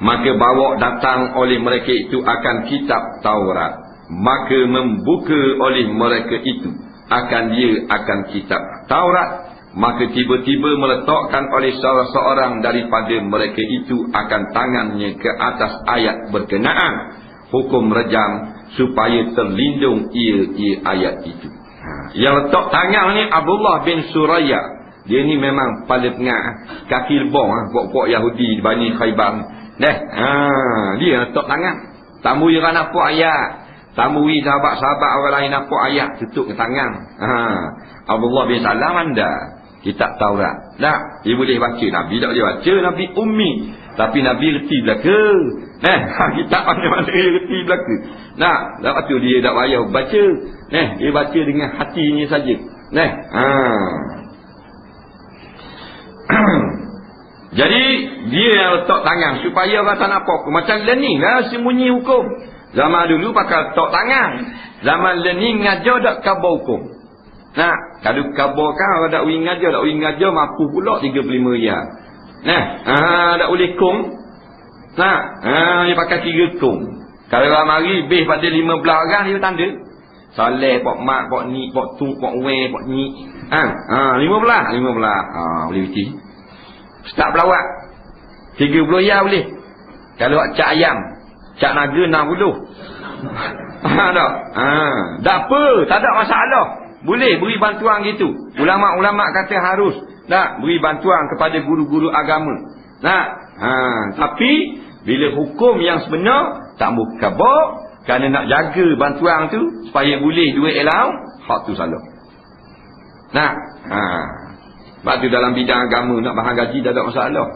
Maka bawa datang oleh mereka itu akan kitab Taurat. Maka membuka oleh mereka itu akan kitab Taurat. Maka tiba-tiba meletakkan oleh salah seorang daripada mereka itu akan tangannya ke atas ayat berkenaan hukum rejam supaya terlindung ia ayat itu. Yang letak tangan ni Abdullah bin Suraya. Dia ni memang paling tengah kaki lebong pok-pok Yahudi di Bani Khaybar. Dia letak tangan. Tambui orang nampak ayat. Tambui sahabat-sahabat orang lain nampak ayat, tutup ke tangan. Abdullah bin Salam anda kitab Taurat. Dia boleh baca. Nabi tak boleh baca, Nabi ummi. Tapi Nabi reti belaka. Kitab mana-mana dia reti belaka. Lepas tu dia tak payah baca. Dia baca dengan hatinya saja. Jadi dia yang letak tangan supaya orang tak nampak. Macam learning lah sembunyi hukum. Zaman dulu pakai letak tangan. Zaman learning ngajar tak khabar hukum. Nah, kalau khabar kan orang tak boleh ngajar mampu pula 35 riyal. Tak boleh kong. Dia pakai 3 kong. Kalau orang mari beh pada 15 orang dia tanda. Saleh, pak mak, pak ni, pak tung, pak we, pak ni. 15. Boleh biti. Start pelawak 30 riyal boleh. Kalau cak ayam, cak naga 60. Tak apa, tak ada masalah. Boleh beri bantuan gitu. Ulama-ulama kata harus beri bantuan kepada guru-guru agama. Tapi bila hukum yang sebenar tak mau khabar, kerana nak jaga bantuan tu supaya boleh duit allowance, hak tu salah. Sebab tu dalam bidang agama nak bahang gaji tak ada masalah.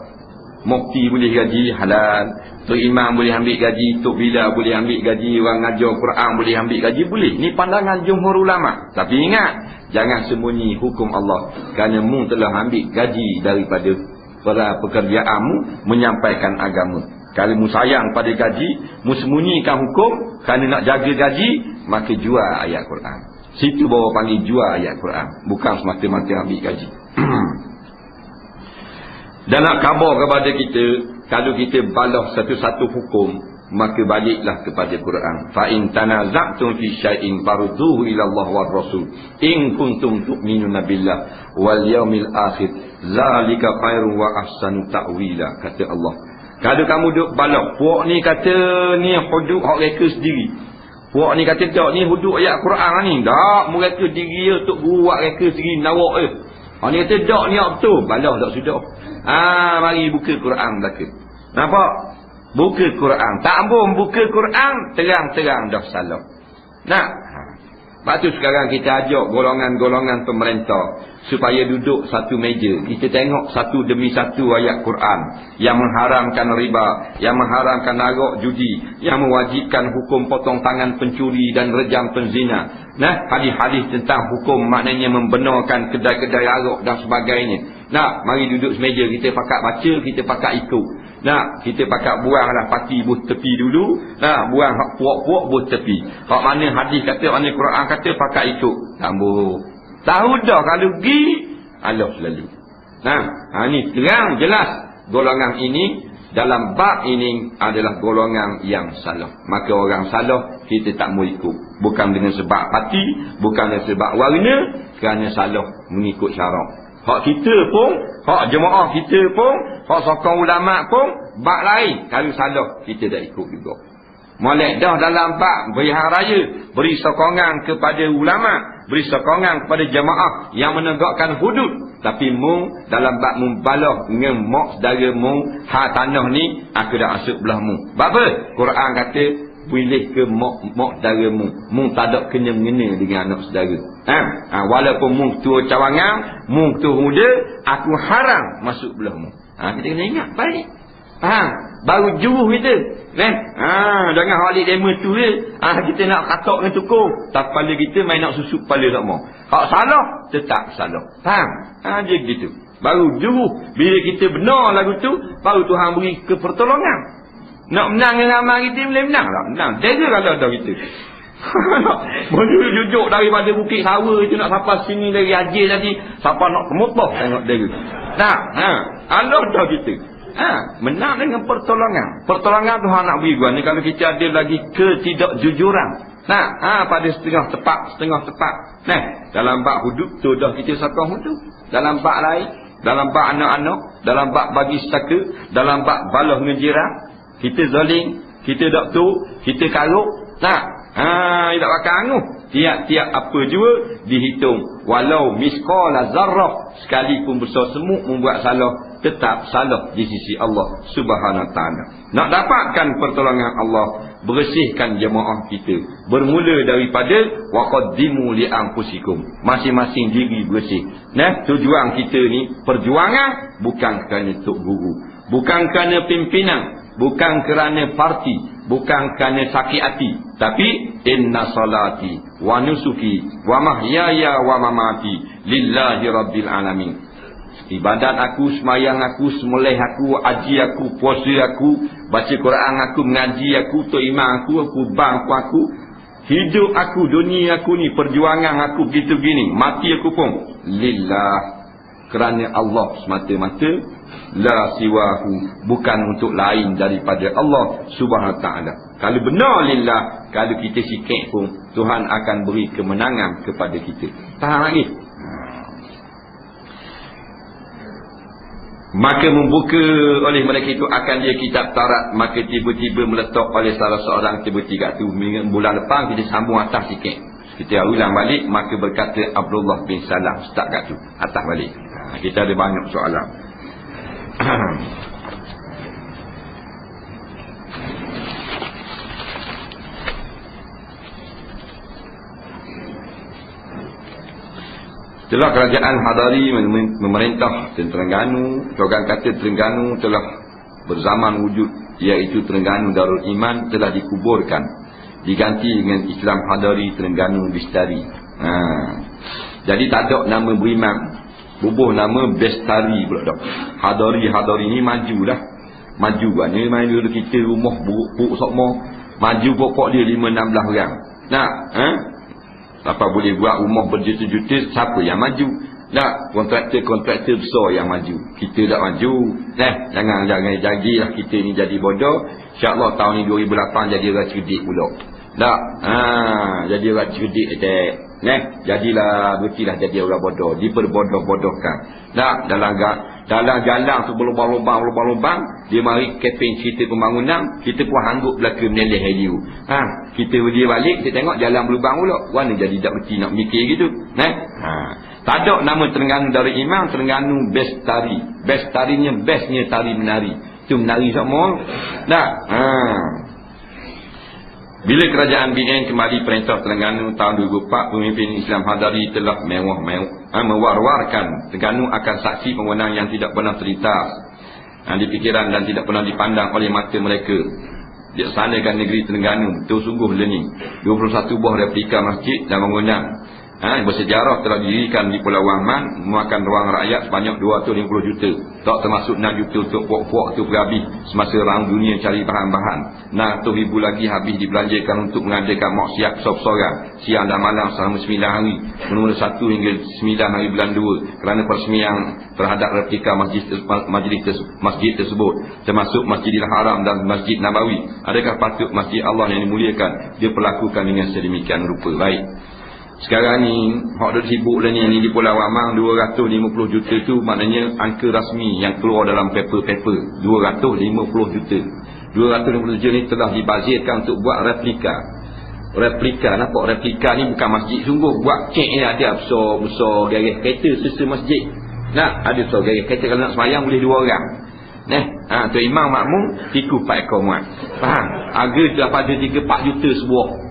Mufti boleh gaji halal, Tok Imam boleh ambil gaji, Tok Bila boleh ambil gaji, orang ngajar Quran boleh ambil gaji, boleh. Ni pandangan jumhur ulama. Tapi ingat, jangan sembunyi hukum Allah, kerana mu telah ambil gaji daripada para pekerjaanmu menyampaikan agama. Kalau mu sayang pada gaji, mu sembunyikan hukum kerana nak jaga gaji, maka jual ayat Quran. Situ bawa panggil jual ayat Quran, bukan semata-mata ambil gaji. Dan nak khabar kepada kita, kalau kita balas satu-satu hukum, maka baliklah kepada Quran. Fa in tanaza'tum fi syai'in farudduhu ila Allah war Rasul in kuntum tu'minuna billah wal yaumil akhir zalika khairun wa ahsanu ta'wila, kata Allah. Kalau kamu duk balas, puak ni kata ni hudud hak reka sendiri. Puak ni kata tak, ni hudud ayat Quran ni. Tak, mereka diri tok guru buat reka sendiri nawak Orang ni kata tak, ni betul. Balas tak sudah. Mari buka Quran belaka. Nampak? Buka Quran. Tak ambung buka Quran, terang-terang dah salah. Sebab tu sekarang kita ajak golongan-golongan pemerintah supaya duduk satu meja. Kita tengok satu demi satu ayat Quran yang mengharamkan riba, yang mengharamkan arak judi, yang mewajibkan hukum potong tangan pencuri dan rejam penzina. Hadis-hadis tentang hukum maknanya membenarkan kedai-kedai arak dan sebagainya. Mari duduk semeja, kita pakat baca, kita pakat ikut. Kita pakat buanglah parti buh tepi dulu. Buang hak puak-puak buh tepi. Hak mana hadis kata, mana Quran kata, pakat ikut. Tahu dah kalau pergi Allah selalu. Ni terang jelas golongan ini dalam bab ini adalah golongan yang salah. Maka orang salah kita tak mau ikut. Bukan dengan sebab parti, bukan dengan sebab warna, kerana salah mengikut syarak. Hak kita pun, hak jemaah kita pun, hak sokong ulama pun, bab lain. Kalau salah, kita dah ikut juga. Molek dah dalam bab beri hari raya, beri sokongan kepada ulama, beri sokongan kepada jemaah yang menegakkan hudud. Tapi mu dalam bab membalah dengan mak saudara mu, hak tanah ni, aku dah masuk belah mu. Bab apa? Quran kata, boleh ke mak saudara mu tak ada kena-mengena dengan anak saudara. Walaupun mu tua cawangan, mu tua muda, aku haram masuk belah mu. Kita kena ingat baik. Baru juruh kita. Jangan halik demo tu kita nak katak dengan tukung, tak kepala kita main nak susuk kepala tak mau. Hak salah tetap salah. Dia gitu. Baru juruh. Bila kita benar lagu tu, baru Tuhan beri kepertolongan. Nak menang dengan amal kita boleh menang tak? Menang. Dega kalau ada kita. Jujuk daripada Bukit Sawa itu nak sampai sini dari Haji tadi, siapa nak kemutbah tengok dega. Allah dah kita. Menang dengan pertolongan. Pertolongan Tuhan nak beri gua ni kalau kita ada lagi ketidakjujuran. Pada setengah tepat. Dalam bab hudud tu dah kita sokong hudud. Dalam bab lain, dalam bab anak-anak, dalam bab bagi sedekah, dalam bab balah dengan jiran, kita zalim, kita dak tu, kita karuk. Dia tak pakai anguh. Tiap-tiap apa jua dihitung. Walau misqala zarrah, sekalipun besar semut membuat salah, tetap salah di sisi Allah Subhanahu Wa Taala. Nak dapatkan pertolongan Allah, bersihkan jemaah kita. Bermula daripada waqaddimu li anfusikum. Masing-masing diri bersih. Tujuan kita ni perjuangan bukan kerana tok guru, bukan kerana pimpinan, bukan kerana parti, bukan kerana sakit hati, tapi inna salati wa nusuki wa mahyaya wa mamati lillahi rabbil alamin. Ibadat aku, semayang aku, semulai aku, haji aku, puasa aku, baca Quran aku, mengaji aku, tok imam aku bang aku, hidup aku, dunia aku ni, perjuangan aku begitu begini, mati aku pun lillah, kerana Allah semata-mata, la siwahu, bukan untuk lain daripada Allah subhanahu wa ta'ala. Kalau benar lillah, kalau kita sikit pun Tuhan akan beri kemenangan kepada kita. Tahan lagi. Maka membuka oleh mereka itu akan dia kitab Taurat, maka tiba-tiba meletak oleh salah seorang tiba-tiba tu bulan depan kita sambung atas sikit. Kita ulang balik, maka berkata Abdullah bin Salam start kat tu atas balik. Kita ada banyak soalan. Telah kerajaan Hadari memerintah Terengganu, orang kata Terengganu telah berzaman wujud, iaitu Terengganu Darul Iman telah dikuburkan, diganti dengan Islam Hadari Terengganu Bestari. Jadi tak ada nama beriman, bubuh nama Bestari pula dah. Hadari ni majulah. Maju kan ni main dulu kita rumah buruk sokmo, maju pokok dia 5-16 orang. Nak, apa boleh buat rumah berjuta-juta, siapa yang maju? Tak, kontraktor besar yang maju. Kita tak maju. Jangan jadilah kita ni jadi bodoh. InsyaAllah tahun ni 2008 jadi orang cerdik pula. Tak, jadi orang cerdik tak. Jadilah, berhentilah jadi orang bodoh. Diperbodoh-bodohkan. Tak, dalam galang tu berlubang-lubang, dia mari keping cerita pembangunan, kita pun hanggup belaka meneleh heliu. Kita dia balik, kita tengok jalan berlubang pula. Mana jadi tak berhenti nak mikir gitu. Tak ada nama Terengganu Darul Iman, Terengganu Bestari. Bestarinya bestnya tari menari. Itu menari semua. Tak. Bila kerajaan BN kembali perintah Terengganu tahun 2004, pemimpin Islam Hadari telah mewar-warkan Terengganu akan saksi pembenang yang tidak pernah terlintas di fikiran dan tidak pernah dipandang oleh mata mereka. Dilaksanakan negeri Terengganu betul sungguh learning. 21 buah replika masjid dan bangunan bersejarah telah didirikan di Pulau Wangman, memakan ruang rakyat sebanyak 250 juta. Tak termasuk 6 juta untuk puak-puak tu berhabis semasa orang dunia cari bahan-bahan. 600 ribu lagi habis dibelanjakan untuk mengadakan maksiat besar-besaran siang dan malam selama 9 hari, mula-mula 1 hingga 9 hari bulan 2, kerana persemian terhadap replika masjid tersebut, termasuk Masjidil Haram dan Masjid Nabawi. Adakah patut masjid Allah yang dimuliakan diperlakukan dengan sedemikian rupa? Baik. Sekarang ni hak dah sibuk dah ni di Pulau Amang 250 juta tu maknanya angka rasmi yang keluar dalam paper 250 juta. 250 juta ni telah dibazirkan untuk buat replika. Nampak replika ni bukan masjid sungguh, buat kek ni ada besar garis kereta sesa masjid. Ada besar garis kereta, kalau nak semayang boleh 2 orang. Tu imam makmum tiku 4 ekor muat. Faham? Harga daripada 3-4 juta sebuah.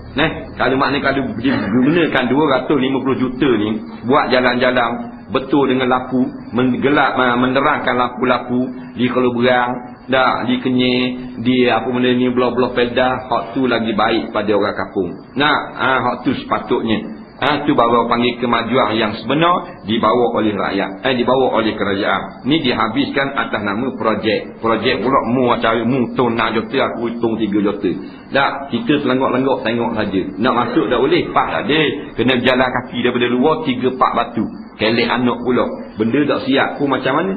Kalau maknanya kalau digunakan 250 juta ni buat jalan-jalan betul dengan lampu, menerangkan lampu-lampu di Keluberang, dah di Kenyir, di apa benda ni blok-blok Peldah, hak tu lagi baik pada orang kampung. Hak tu sepatutnya. Tu baru panggil kemajuan yang sebenar dibawa oleh rakyat, dibawa oleh kerajaan. Ni dihabiskan atas nama projek. Projek pula cari tong 6 juta, aku hitung 3 juta. Tak, kita telenggok-lenggok tengok saja. Nak masuk tak boleh, pak tak ada. Kena berjalan kaki daripada luar 3-4 batu. Kelek anak pula. Benda tak siap pun macam mana?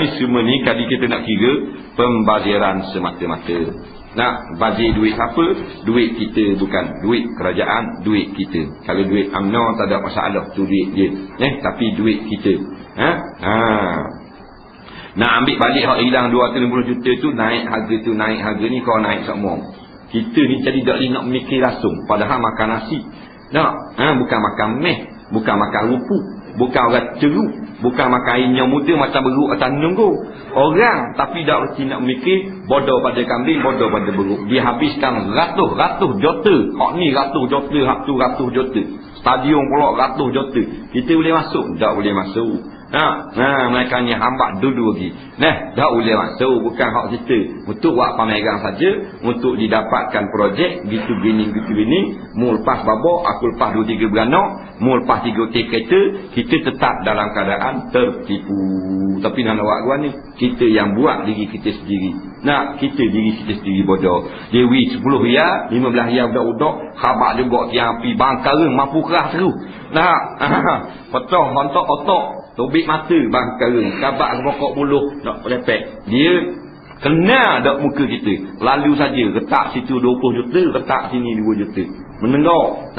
Ni semua ni kali kita nak kira pembaziran semata-mata. Nak bazir duit siapa? Duit kita, bukan duit kerajaan, duit kita. Kalau duit UMNO tak ada masalah, tu duit dia. Tapi duit kita. Nak ambil balik hak hilang 250 juta tu, naik harga ni kau naik semua. Kita ni jadi tak boleh nak mikir langsung. Padahal makan nasi. Bukan makan meh, bukan makan rupuk, bukan orang ceruk, bukan makan air yang muda macam beruk atas nunggu. Orang tapi tak berhenti nak mikir, bodoh pada kambing, bodoh pada beruk. Dia habiskan ratus juta. Hak ni ratus juta, hak tu ratus juta. Stadium pula ratus juta. Kita boleh masuk? Tak boleh masuk. Mereka ni hamba dulu lagi. Dah boleh masuk. Bukan hak kita. Untuk buat pameran saja. Untuk didapatkan projek. Gitu gini. Mu lepas babak. Aku lepas 2-3 beranak. Mu lepas 3 hotel kereta. Kita tetap dalam keadaan tertipu. Tapi nak buat gua ni. Kita yang buat diri kita sendiri. Kita diri kita sendiri bodoh. Dewi 10 riyal. 15 riyal budak-budak. Khabar juga tiang api. Bangkareng mampu keras terus. Pecah hontok otak. Tobik mata bangkareng. Kabak rokok buluh. Nak lepek. Dia kena dak muka kita. Lalu saja. Retak situ 20 juta. Retak sini 2 juta. Mendengar.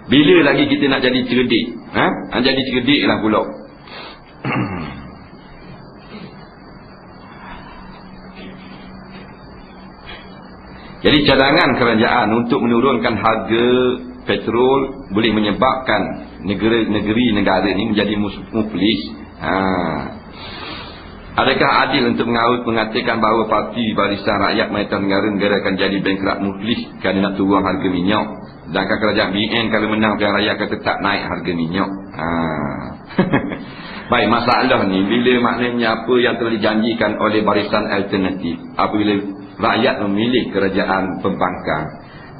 Bila lagi kita nak jadi cerdik? Nak jadi cerdik lah pula. Jadi cadangan kerajaan untuk menurunkan harga petrol boleh menyebabkan negara ini menjadi muflis. Adakah adil untuk mengatakan bahawa parti Barisan Rakyat Mayoritas Negara akan jadi bankrupt muflis kerana nak turun harga minyak? Sedangkan kerajaan BN kalau menang pilihan raya akan tetap naik harga minyak. Baik, masalah ni bila maknanya apa yang telah dijanjikan oleh Barisan Alternatif apabila rakyat memilih kerajaan pembangkang,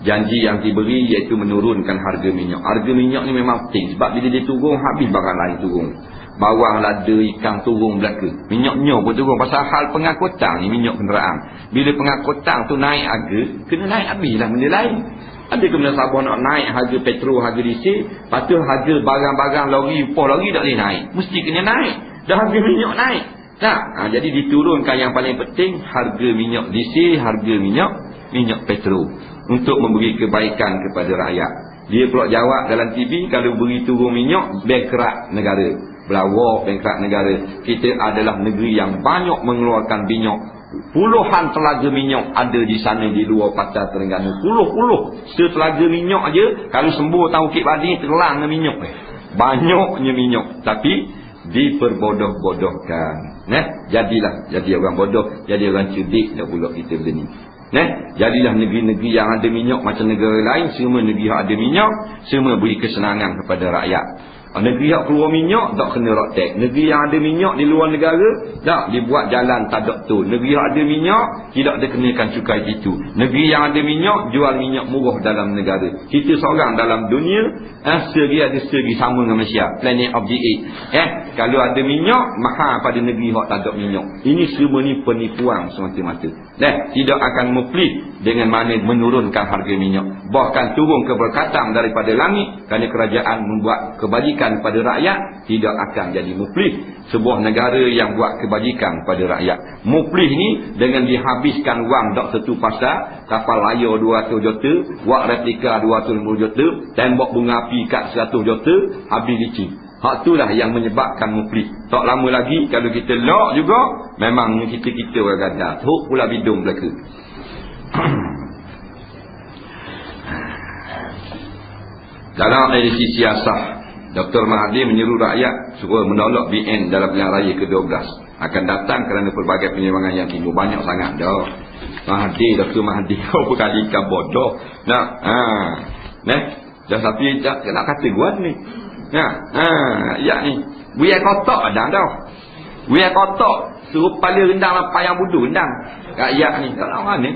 janji yang diberi iaitu menurunkan harga minyak. Harga minyak ni memang penting sebab bila dia turun habis barang lain turun. Bawang, lada, ikan turun belaka. Minyaknya pun turun pasal hal pengangkutan ni, minyak kenderaan. Bila pengangkutan tu naik harga, kena naik habislah benda lain. Ada kemudian Sabah nak naik harga petrol, harga diesel, lepas tu harga barang-barang lori, lori tak boleh naik. Mesti kena naik. Dah harga minyak naik. Jadi diturunkan yang paling penting harga minyak diesel, harga minyak petrol untuk memberi kebaikan kepada rakyat. Dia pula jawab dalam TV kalau beri turun minyak bankrupt negara. Belawak bankrupt negara. Kita adalah negeri yang banyak mengeluarkan minyak. Puluhan telaga minyak ada di sana di luar Pasar Terengganu. Puluh setelaga minyak aja. Kalau sembuh tahu Bukit Bading terlang minyak. Banyaknya minyak. Tapi diperbodoh-bodohkan. Jadi orang bodoh, jadi orang cerdik dah pula kita begini. Jadilah negeri-negeri yang ada minyak macam negara lain, semua negeri yang ada minyak, semua beri kesenangan kepada rakyat. Negeri yang keluar minyak tak kena road tax. Negeri yang ada minyak di luar negara tak dibuat jalan tak ada tol. Negeri yang ada minyak tidak dikenakan cukai itu. Negeri yang ada minyak jual minyak murah dalam negara. Kita seorang dalam dunia segi ada segi sama dengan Malaysia, planet of the eight. Kalau ada minyak mahal pada negeri yang tak ada minyak. Ini semua ni penipuan semata-mata. Tidak akan muflis dengan mana menurunkan harga minyak. Bahkan turun keberkatan daripada langit kerana kerajaan membuat kebajikan pada rakyat, tidak akan jadi muflis. Sebuah negara yang buat kebajikan pada rakyat. Muflis ni dengan dihabiskan wang tak tentu pasal, kapal layar 200 juta, buat replika 250 juta, tembok bunga api kat 100 juta, habis licin. Hak itulah yang menyebabkan muflis. Tak lama lagi kalau kita lock juga, memang kita orang gadar. Teruk pula bidung belaka. Dalam edisi siasah, Dr. Mahathir menyeru rakyat supaya menolak BN dalam pilihan raya ke-12 akan datang kerana pelbagai penyimpangan yang timbul. Banyak sangat dah. Dr. Mahathir kau berkali ikan bodoh. Dah tapi nak kata gua ni. Ya ni. Buaya kotak ada dah. Buaya kotak suruh kepala rendang apa yang bodoh rendang. Rakyat ni tak tahu mana.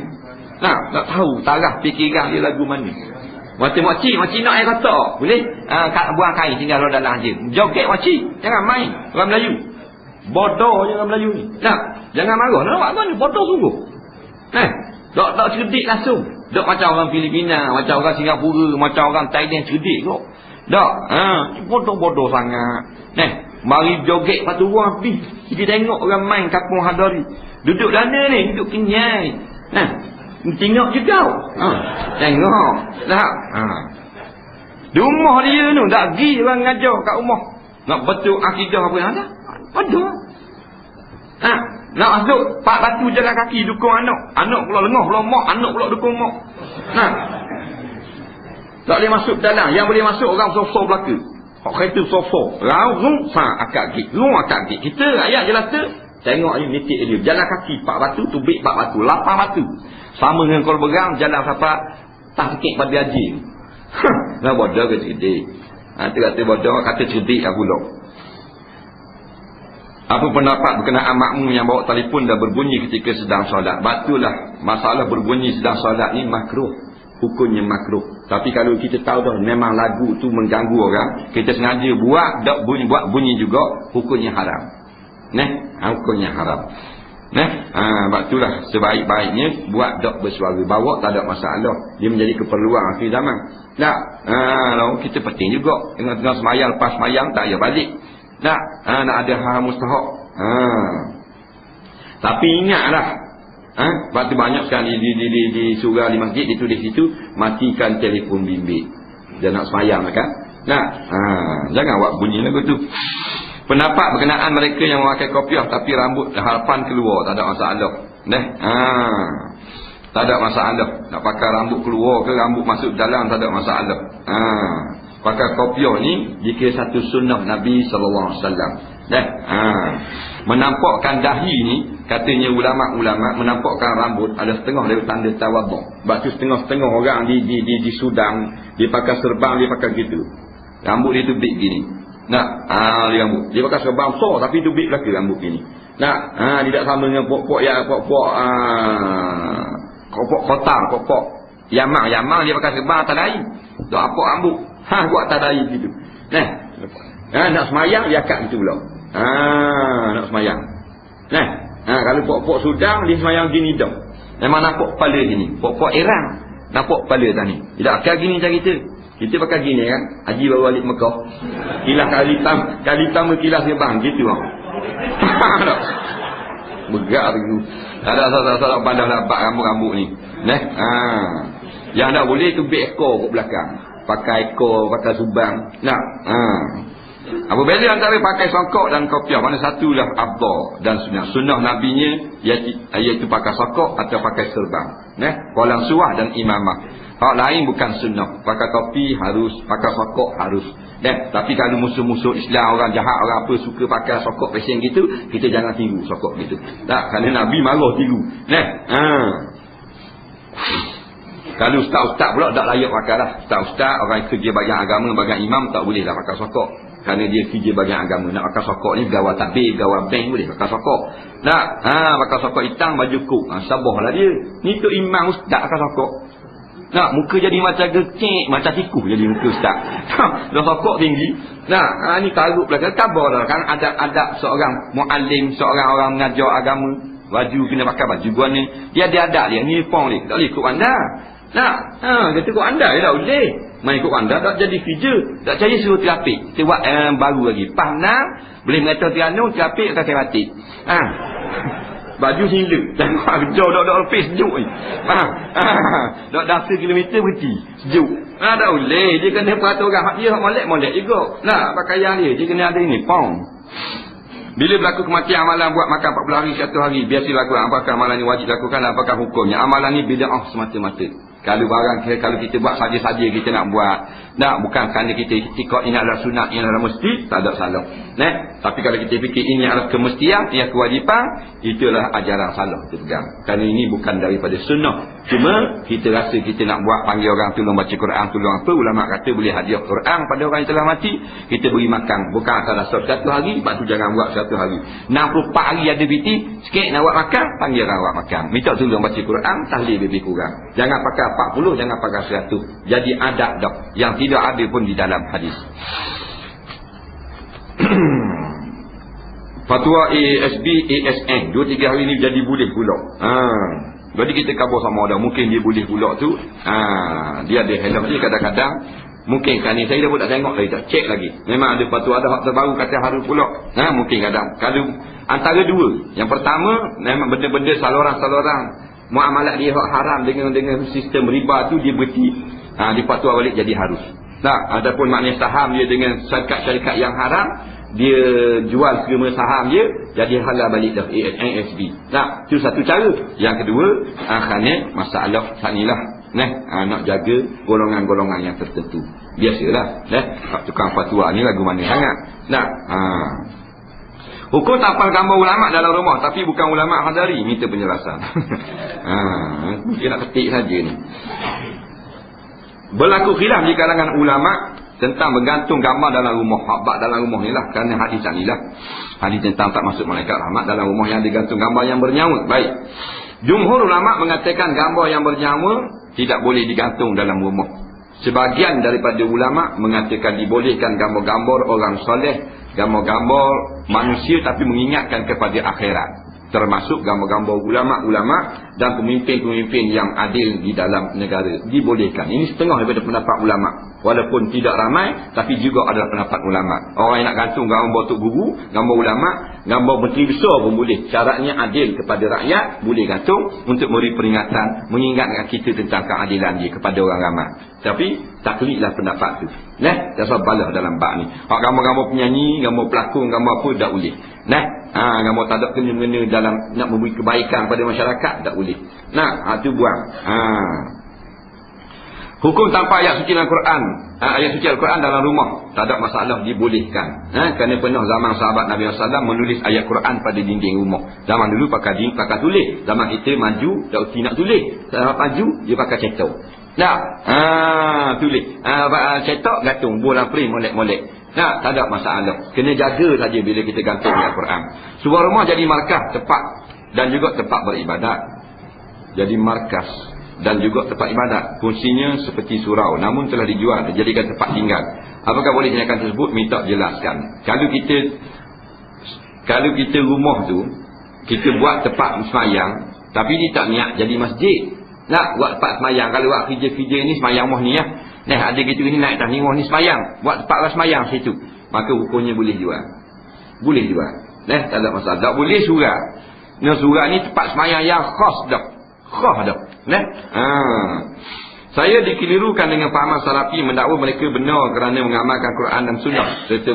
Tak tahu taraf fikiran dia lagu mana. Makcik nak air kotak. Boleh? Buang kain tinggal dalam je. Joget makcik. Jangan main. Orang Melayu. Bodoh je orang Melayu ni. Jangan marah. Nak buat ni. Bodoh sungguh. Tak cerdik langsung. Tak macam orang Filipina. Macam orang Singapura. Macam orang Thailand cerdik kok. Tak. Bodoh-bodoh sangat. Mari joget lepas tu orang habis. Kita tengok orang main kampung Hadari. Duduk dana ni. Duduk kenyai. Tengok juga. Tengok. Di rumah dia tu tak pergi orang ngajar kat rumah. Nak betul akidah apa yang ada? Ada. Nak masuk pak batu jalan kaki dukung anak. Anak pula lengah pula mak, anak pula dukung mak. Tak boleh masuk dalam. Yang boleh masuk orang sofa belaka. Hak kereta sofa. Rung akak gig. Kita rakyat jelata tengok ni nitik dia. Jalan kaki pak batu, tubik pak batu, lapar batu. Sama dengan kalau berang jalan siapa tak sikit pada haji. Nak bodoh ke cerdik. Kata bodoh kata cerdik aku pula. Apa pendapat berkenaan makmum yang bawa telefon dah berbunyi ketika sedang solat? Batulah masalah berbunyi sedang solat ni makruh. Hukumnya makruh. Tapi kalau kita tahu dah memang lagu tu mengganggu orang, kita sengaja buat bunyi juga, hukumnya haram. Hukumnya haram. Sebab itulah sebaik-baiknya buat dak bersuara. Bawa tak ada masalah. Dia menjadi keperluan akhir zaman. Lalu kita penting juga. Tengah-tengah semayang, lepas semayang tak payah balik. Nak ada hal mustahak. Tapi ingatlah, sebab tu banyak sekali di surah di masjid ditulis situ, matikan telefon bimbit. Dia nak semayang kan? Jangan buat bunyi lagu tu. Pendapat berkenaan mereka yang memakai kopiah tapi rambut harapan keluar, tak ada masalah. Tak ada masalah. Nak pakai rambut keluar ke rambut masuk dalam, tak ada masalah. Pakai kopiah ni dikira satu sunnah Nabi SAW. Menampakkan dahi ni, katanya ulama-ulama, menampakkan rambut ada setengah dari tanda tawaduk. Sebab tu setengah-setengah orang di Sudan, dia pakai serban, dia pakai gitu. Rambut dia tu big gini. Dia rambut. Dia pakai serban besar tapi tu big belaka rambut gini. Tidak sama dengan pokok kotar, pokok Yaman dia pakai serban atas dahi. Tu apa rambut? Buat atas dahi gitu. Nak semayang dia akak gitu pula. Nak semayang. Kalau pokok Sudan dia semayang gini dah. Memang nampak kepala gini. Pokok Iran nampak kepala tadi. Tidak akal gini macam kita pakai gini kan. Haji baru balik Mekah. Kilas kali hitam kilas dia bang gitu bang. Begak tu. Ada pandang dapat rambut-rambut ni. Yang tak boleh tu beg ekor kat belakang. Pakai ekor, pakai subang. Apa beza antara pakai songkok dan kopiah? Mana satulah afdal dan sunnah. Sunnah nabinya iaitu pakai songkok atau pakai serban. Qalang surah dan imamah. Hak lain bukan sunnah. Pakai topi harus, pakai songkok harus. Tapi kalau musuh-musuh Islam, orang jahat, orang apa suka pakai songkok pesen gitu, kita jangan tiru songkok gitu. Kerana Nabi marah tiru. Kalau ustaz-ustaz pula tak layak pakai lah. Ustaz-ustaz, orang kerja bagian agama, bagian imam, tak boleh lah pakai sokok. Kerana dia kerja bagian agama. Nak pakai sokok ni, gawat takbir, gawat bank boleh pakai sokok. Pakai sokok hitam, baju kuk. Sabah lah dia. Ni tu imam ustaz pakai sokok. Muka jadi macam gekek, macam tikus jadi muka ustaz. Dah sokok tinggi. Ni taruk belakang. Kabar lah kan adab seorang mu'alim, seorang orang mengajar agama. Baju kena pakai baju gua ni. Dia ada adab dia. Ni pong ni. Tak boleh ikut anda. Kata ikut anda je tak boleh. Main ikut anda tak jadi kerja. Tak percaya suruh terapik. Kita buat baru lagi. Paham boleh mengatakan tiano, terapik atau keratik. Baju hingga. Jangan kerja dok lepis sejuk ni. Dok dah 1 kilometer berhenti. Sejuk. Tak boleh. Dia kena peraturan. Hak dia molek juga. Pakaian dia. Dia kena ada ini. Pong. Bila berlaku kematian amalan buat makan 40 hari 1 hari, biasa lakukan. Apakah amalan ini wajib lakukan, apakah hukumnya? Amalan ini bid'ah semata-mata. Kalau kita buat saja-saja kita nak buat, bukan kerana kita itikad ini adalah sunat, ini adalah mesti, tak ada salah. Tapi kalau kita fikir ini adalah kemestian, ia kewajipan, itulah ajaran salah kita pegang. Kerana ini bukan daripada sunnah. Cuma kita rasa kita nak buat, panggil orang tolong baca Quran, tolong apa, ulama kata boleh hadiah Quran pada orang yang telah mati, kita beri makan. Bukan atas dasar 1 hari, sebab tu jangan buat 1 hari. 64 hari ada biti, sikit nak buat makan, panggil orang buat makan. Minta tolong baca Quran, tahlil lebih kurang. Jangan pakai 40, jangan pakai 100. Jadi adab dah yang tidak ada pun di dalam hadis. Fatwa ASB, ASN 2-3 hari ni jadi boleh pula. Jadi kita kabur sama dah. Mungkin dia boleh pula tu. Dia ada helak dia kadang-kadang. Mungkin kan ni saya dah pun tak tengok lagi, tak cek lagi. Memang ada fatwa ada hak terbaru kata harus pula. Mungkin kadang. Kalau antara dua. Yang pertama memang benda-benda saluran-saluran muamalat dia haram dengan sistem riba tu dia berhenti. Dia fatwa balik jadi harus. Adapun maknanya saham dia dengan syarikat-syarikat yang haram, dia jual segala saham dia jadi halal balik dah ASB. Itu satu cara. Yang kedua, akhirnya masalah sanilah nak jaga golongan-golongan yang tertentu. Biasalah tukang fatwa ni lagu mana sangat. Hukum tampal gambar ulama dalam rumah tapi bukan ulama hadari, minta penjelasan. Mungkin nak ketik saja ni. Berlaku khilaf di kalangan ulama tentang bergantung gambar dalam rumah. Bab dalam rumah ni lah, kerana hadis ni lah. Hadis tentang tak masuk malaikat rahmat dalam rumah yang digantung gambar yang bernyawa. Baik. Jumhur ulama mengatakan gambar yang bernyawa tidak boleh digantung dalam rumah. Sebahagian daripada ulama mengatakan dibolehkan gambar-gambar orang soleh, gambar-gambar manusia tapi mengingatkan kepada akhirat. Termasuk gambar-gambar ulama-ulama dan pemimpin-pemimpin yang adil di dalam negara. Dibolehkan. Ini setengah daripada pendapat ulama. Walaupun tidak ramai, tapi juga adalah pendapat ulama. Orang yang nak gantung gambar tok guru, gambar ulama, gambar menteri besar pun boleh. Syaratnya adil kepada rakyat, boleh gantung untuk memberi peringatan, mengingatkan kita tentang keadilan dia kepada orang ramai. Tapi taklidlah pendapat tu. Dasar balah dalam bab ni. Hak gambar-gambar penyanyi, gambar pelakon, gambar apa tak boleh. Gambar tak ada kena-mengena dalam nak memberi kebaikan pada masyarakat tak boleh. Tu buang. Hukum tanpa ayat suci Al-Quran. Ayat suci Al-Quran dalam rumah tak ada masalah, dibolehkan. Kerana pernah zaman sahabat Nabi SAW menulis ayat Quran pada dinding rumah. Zaman dulu pakai tulis. Zaman kita maju tak erti nak tulis. Zaman maju dia pakai cetok. Tulis. Cetok gantung bola frame molek-molek. Tak ada masalah. Kena jaga saja bila kita gantung ayat Quran. Sebuah rumah jadi markas, tempat dan juga tempat beribadat. Jadi markas dan juga tempat ibadat. Fungsinya seperti surau, namun telah dijual, dijadikan tempat tinggal. Apakah boleh tindakan tersebut? Minta jelaskan. Kalau kita rumah tu kita buat tempat semayang, tapi dia tak niat jadi masjid, nak buat tempat semayang. Kalau buat kerja-kerja ni semayang mah ni ada gitu ni naik tahniah ni semayang, buat tempat orang semayang situ, maka hukumnya boleh jual. Boleh jual. Tak ada masalah. Tak boleh surat. Surat ni tempat semayang yang khas dah. Saya dikelirukan dengan fahaman salafi mendakwa mereka benar kerana mengamalkan Quran dan Sunnah serta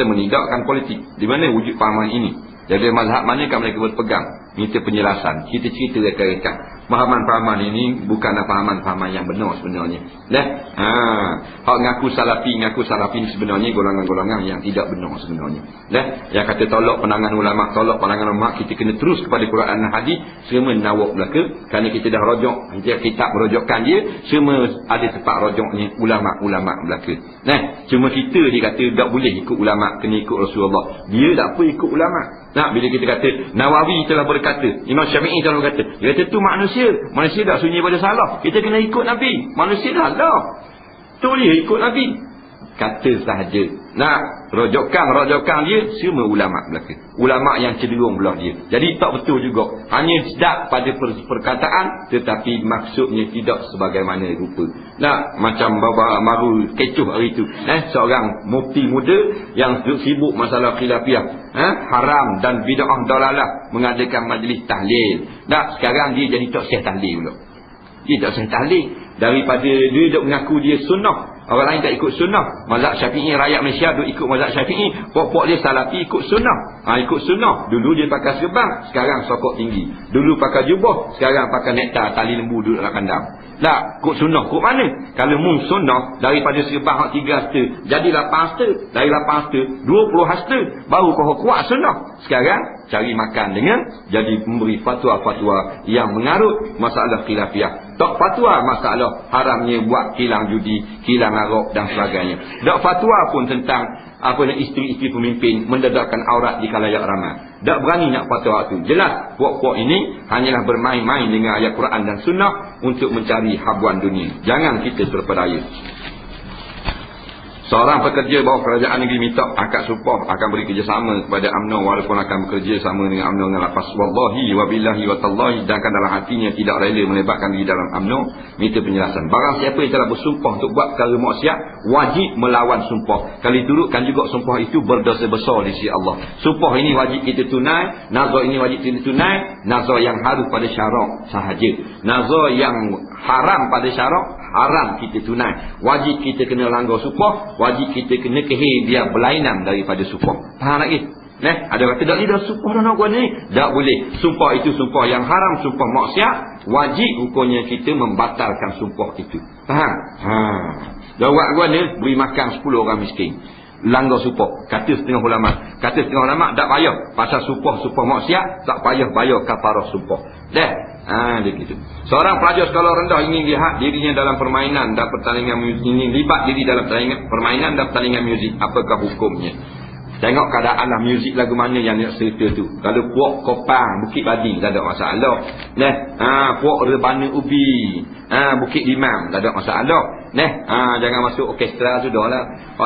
menindakkan politik. Di mana wujud fahaman ini? Jadi mazhab manakah mereka berpegang? Minta penjelasan. Kita cerita reka-reka. Fahaman-fahaman ini bukanlah fahaman-fahaman yang benar sebenarnya. Hak ngaku salafi ni sebenarnya golongan-golongan yang tidak benar sebenarnya. Yang kata tolak pandangan ulama, kita kena terus kepada Quran dan hadis, semua nawak belaka kerana kita dah rojok kitab merojokkan dia, semua ada tempat rojoknya ulama-ulama belaka. Cuma kita dikata tak boleh ikut ulama, kena ikut Rasulullah. Dia tak apa ikut ulama. Bila kita kata Nawawi telah berkata, Imam Syafi'i telah berkata, dia kata tu manusia dah sunyi pada salah, kita kena ikut Nabi. Manusia dah tu boleh ikut Nabi, kata sahaja. Rojokan dia semua ulama belaka, ulama yang cenderung belah dia. Jadi tak betul juga, hanya sedap pada perkataan tetapi maksudnya tidak sebagaimana rupa. Macam baru kecoh hari tu, seorang mufti muda yang sibuk masalah khilafiyah, haram dan bid'ah dalalah, mengadakan majlis tahlil. Sekarang dia jadi tak sah tahlil pula. Dia tak sah tahlil daripada dia duk mengaku dia sunnah. Orang lain tak ikut sunnah. Mazhab Syafi'i, rakyat Malaysia duk ikut mazhab Syafi'i. Pokok dia salafi ikut sunnah. Ikut sunnah. Dulu dia pakai serban, sekarang sokok tinggi. Dulu pakai jubah, sekarang pakai nektar tali lembu duduk dalam kandang. Ikut sunnah. Ikut mana? Kalau mung sunnah, daripada serban hak 3 hasta jadi 8 hasta, dari 8 hasta 20 hasta, baru kau kuat sunnah. Sekarang cari makan dengan jadi memberi fatwa-fatwa yang mengarut masalah khilafiyah. Tak fatwa masalah haramnya buat kilang judi, kilang arak dan sebagainya. Tak fatwa pun tentang isteri-isteri pemimpin mendedahkan aurat di khalayak ramai. Tak berani nak fatwa tu. Jelas puak-puak ini hanyalah bermain-main dengan ayat Quran dan Sunnah untuk mencari habuan dunia. Jangan kita terpedaya. Seorang pekerja bawah kerajaan negeri minta akad sumpah akan beri kerjasama kepada UMNO walaupun akan bekerja sama dengan UMNO dengan lafaz wallahi wa billahi wa tallahi, sedangkan dalam hatinya tidak rela melebatkan diri dalam UMNO. Minta penjelasan. Barang siapa yang telah bersumpah untuk buat perkara maksiat, wajib melawan sumpah. Kalau diturutkan juga sumpah itu berdosa besar di sisi Allah. Sumpah ini wajib kita tunai, nazar ini wajib kita tunai. Nazar yang harus pada syarak sahaja. Nazar yang haram pada syarak, haram kita tunai. Wajib kita kena langgar sumpah, wajib kita kena kehir dia berlainan daripada sumpah. Faham lagi? Ada kata tak ni dah sumpah dah nak buat ni. Tak boleh. Sumpah itu sumpah yang haram, sumpah maksiat. Wajib hukumnya kita membatalkan sumpah itu. Faham? Jawab gua ni beri makan 10 orang miskin. Langgar sumpah. Kata setengah ulama. Tak payah pasal sumpah maksiat, tak payah bayar kafarah sumpah. Dia gitu. Seorang pelajar sekolah rendah ingin lihat dirinya dalam permainan dan pertandingan muzik, ingin libat diri dalam permainan dan pertandingan muzik, apakah hukumnya? Tengok keadaan lah, muzik lagu mana yang nak serta tu. Kalau puak Kopang, Bukit Bading, tak ada masalah. Puak Rebana Ubi, Bukit Imam, tak ada masalah. Jangan masuk orkestra sudahlah.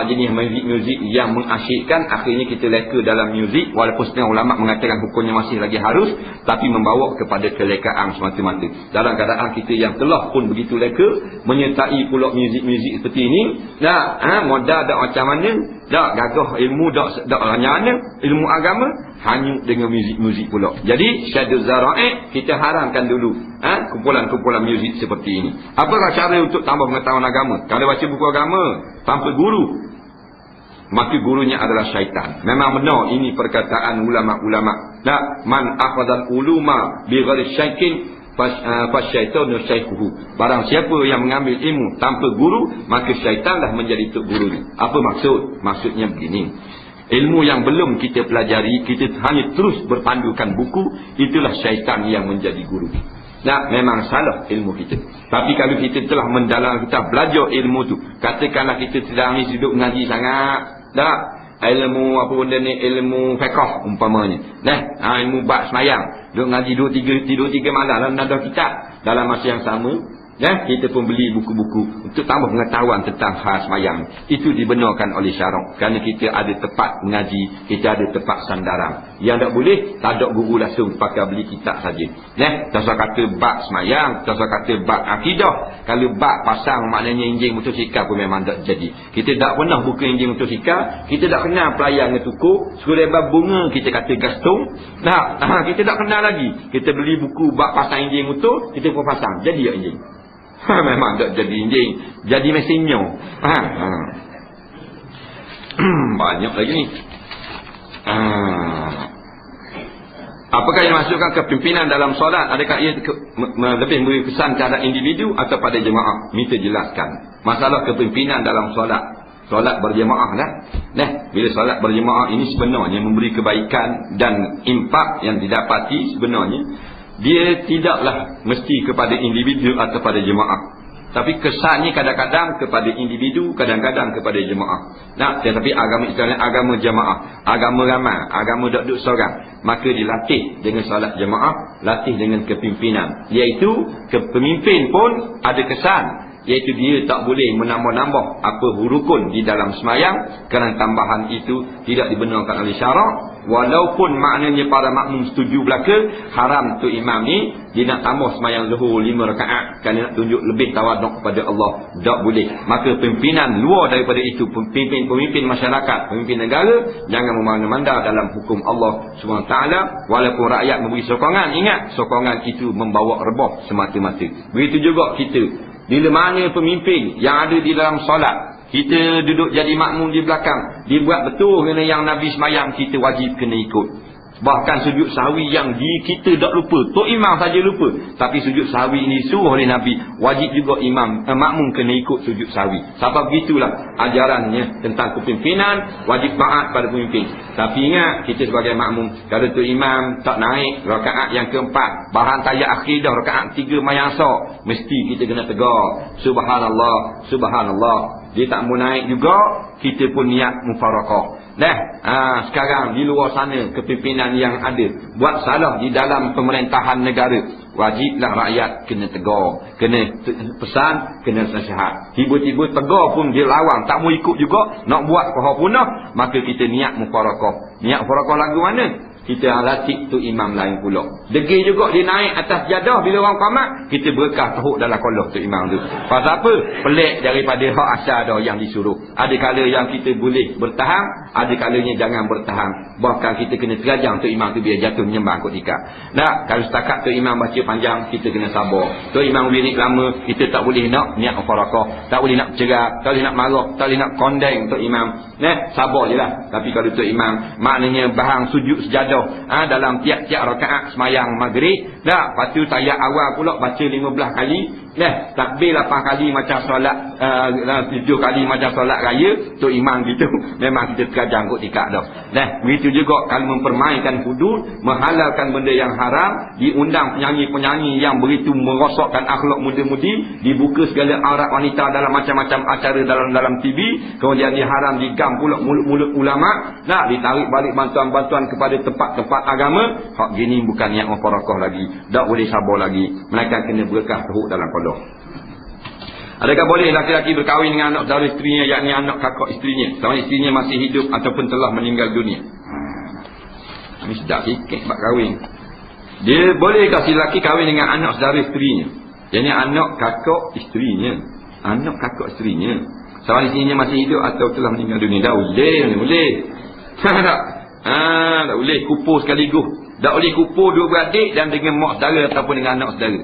Jenis muzik yang mengasyikkan, akhirnya kita leka dalam muzik, walaupun setengah ulama mengatakan hukumnya masih lagi harus, tapi membawa kepada kelekaan semata-mata. Dalam keadaan kita yang telah pun begitu leka, menyertai pula muzik-muzik seperti ini, modal tak macam mana, tak gagah ilmu, tak hanya ilmu agama, hanyut dengan muzik-muzik pula. Jadi syaduz zara'i kita haramkan dulu kumpulan-kumpulan muzik seperti ini. Apakah cara untuk tambah pengetahuan agama? Kalau baca buku agama tanpa guru, maka gurunya adalah syaitan. Memang benar ini perkataan ulama-ulama. Man akhadal uluma bi ghairi syaikin fasyaitanu syaikuhu. Barang siapa yang mengambil ilmu tanpa guru, maka syaitanlah menjadi tok gurunya. Apa maksud? Maksudnya begini. Ilmu yang belum kita pelajari, kita hanya terus berpandukan buku, itulah syaitan yang menjadi guru. Memang salah ilmu kita. Tapi kalau kita telah mendalam, kita belajar ilmu tu, katakanlah kita tidak ni duduk ngaji sangat, ilmu apa benda ni, ilmu fiqh umpamanya, ilmu bab semayang, duduk ngaji 2-3 malam dalam nada kitab. Dalam masa yang sama, kita pun beli buku-buku untuk tambah pengetahuan tentang hal semayang. Itu dibenarkan oleh syarak, kerana kita ada tempat mengaji, kita ada tempat sandaran. Yang tak boleh, tak ada guru langsung, pakai beli kitab saja. Tak usah kata bab semayang, tak usah kata bab akidah. Kalau bab pasang maknanya enjing motosikal pun memang tak jadi. Kita tak pernah buka enjing motosikal, kita tak kenal pelayan dengan tukur, sekolah bunga kita kata gastung. Kita tak kenal lagi. Kita beli buku bab pasang enjing motor, kita pun pasang, jadi ya enjing. Memang tak jadi enjing, jadi mesinnya. Banyak lagi ni. Apakah yang masukkan kepimpinan dalam solat? Adakah ia lebih memberi kesan kepada individu atau pada jemaah? Minta jelaskan masalah kepimpinan dalam solat. Solat berjemaah lah. Bila solat berjemaah ini sebenarnya memberi kebaikan dan impak yang didapati sebenarnya dia tidaklah mesti kepada individu atau pada jemaah. Tapi kesannya kadang-kadang kepada individu, kadang-kadang kepada jemaah. Tetapi agama Islam agama jemaah, agama ramai, agama duduk seorang. Maka dilatih dengan solat jemaah, latih dengan kepimpinan. Iaitu pemimpin pun ada kesan, iaitu dia tak boleh menambah-nambah apa rukun di dalam semayang, kerana tambahan itu tidak dibenarkan oleh syarak. Walaupun maknanya para makmum setuju belaka, haram tu imam ni dia nak tambah semayang zuhur 5 rakaat kerana nak tunjuk lebih tawaduk kepada Allah, tak boleh. Maka pimpinan luar daripada itu, pemimpin masyarakat, pemimpin negara, jangan memandang-mandang dalam hukum Allah SWT. Walaupun rakyat memberi sokongan, ingat sokongan itu membawa rebah semata-mata. Begitu juga kita, bila mana pemimpin yang ada di dalam solat, kita duduk jadi makmum di belakang, dia buat betul kena yang Nabi semayang, kita wajib kena ikut. Bahkan sujud sahwi yang kita tak lupa, tok imam saja lupa, tapi sujud sahwi ini suruh oleh Nabi, wajib juga makmum kena ikut sujud sahwi. Sebab begitulah ajarannya tentang kepimpinan, wajib taat pada pemimpin. Tapi ingat, kita sebagai makmum, kalau tok imam tak naik rakaat yang keempat, bahan tayat akhir dah rakaat 3 mayang sa', mesti kita kena tegar subhanallah, subhanallah. Dia tak mau naik juga, kita pun niat mufarakah. Sekarang di luar sana kepimpinan yang ada buat salah di dalam pemerintahan negara, wajiblah rakyat kena tegar, kena pesan, kena nasihat. Tiba-tiba tegar pun dia lawang, tak mau ikut juga, nak buat apa punah, maka kita niat mufarakah. Niat mufarakah lagu mana? Kita latih tu imam lain pula. Degil juga dia naik atas jadah bila orang qamat, kita berkah teruk dalam kolah tu imam tu. Pasal apa? Pelik daripada hak asal dah yang disuruh. Ada kala yang kita boleh bertahan, ada kalanya jangan bertahan. Bahkan kita kena terajang tu imam tu biar jatuh menyembah kot ikat. Kalau setakat tu imam baca panjang, kita kena sabar. Tu imam wirid lama, kita tak boleh nak niat mufarakah, tak boleh nak bercerak, tak boleh nak marah, tak boleh nak kondeng tu imam. Sabar je lah. Tapi kalau tu imam maknanya bahang sujud sejadah dalam tiap-tiap rakaat semayang maghrib, lepas tu tayat awal pula baca 15 kali, takbir 8 kali macam solat 7 kali macam solat raya tu imam gitu. Memang kita terkajang kot tikak dah. Begitu juga kalau mempermainkan hudud, menghalalkan benda yang haram, diundang penyanyi-penyanyi yang begitu merosakkan akhlak muda-mudi, dibuka segala aurat wanita dalam macam-macam acara dalam TV, kemudian diharam digam pula mulut-mulut ulama, ditarik balik bantuan-bantuan kepada tempat-tempat agama. Hak gini bukan niat memperokoh lagi, tak boleh sabar lagi, melainkan kena berkah teruk dalam qada. Adakah boleh laki-laki berkahwin dengan anak saudara isterinya, yakni anak kakak isterinya, sama isterinya masih hidup ataupun telah meninggal dunia? Ini sedap sikit bab kahwin. Dia bolehkah si lelaki kahwin dengan anak saudara isterinya, yakni anak kakak isterinya, anak kakak isterinya, sama isterinya masih hidup atau telah meninggal dunia? Tak boleh. Tak boleh kupur sekaligus. Tak boleh kupur dua beradik dan dengan mak saudara ataupun dengan anak saudara.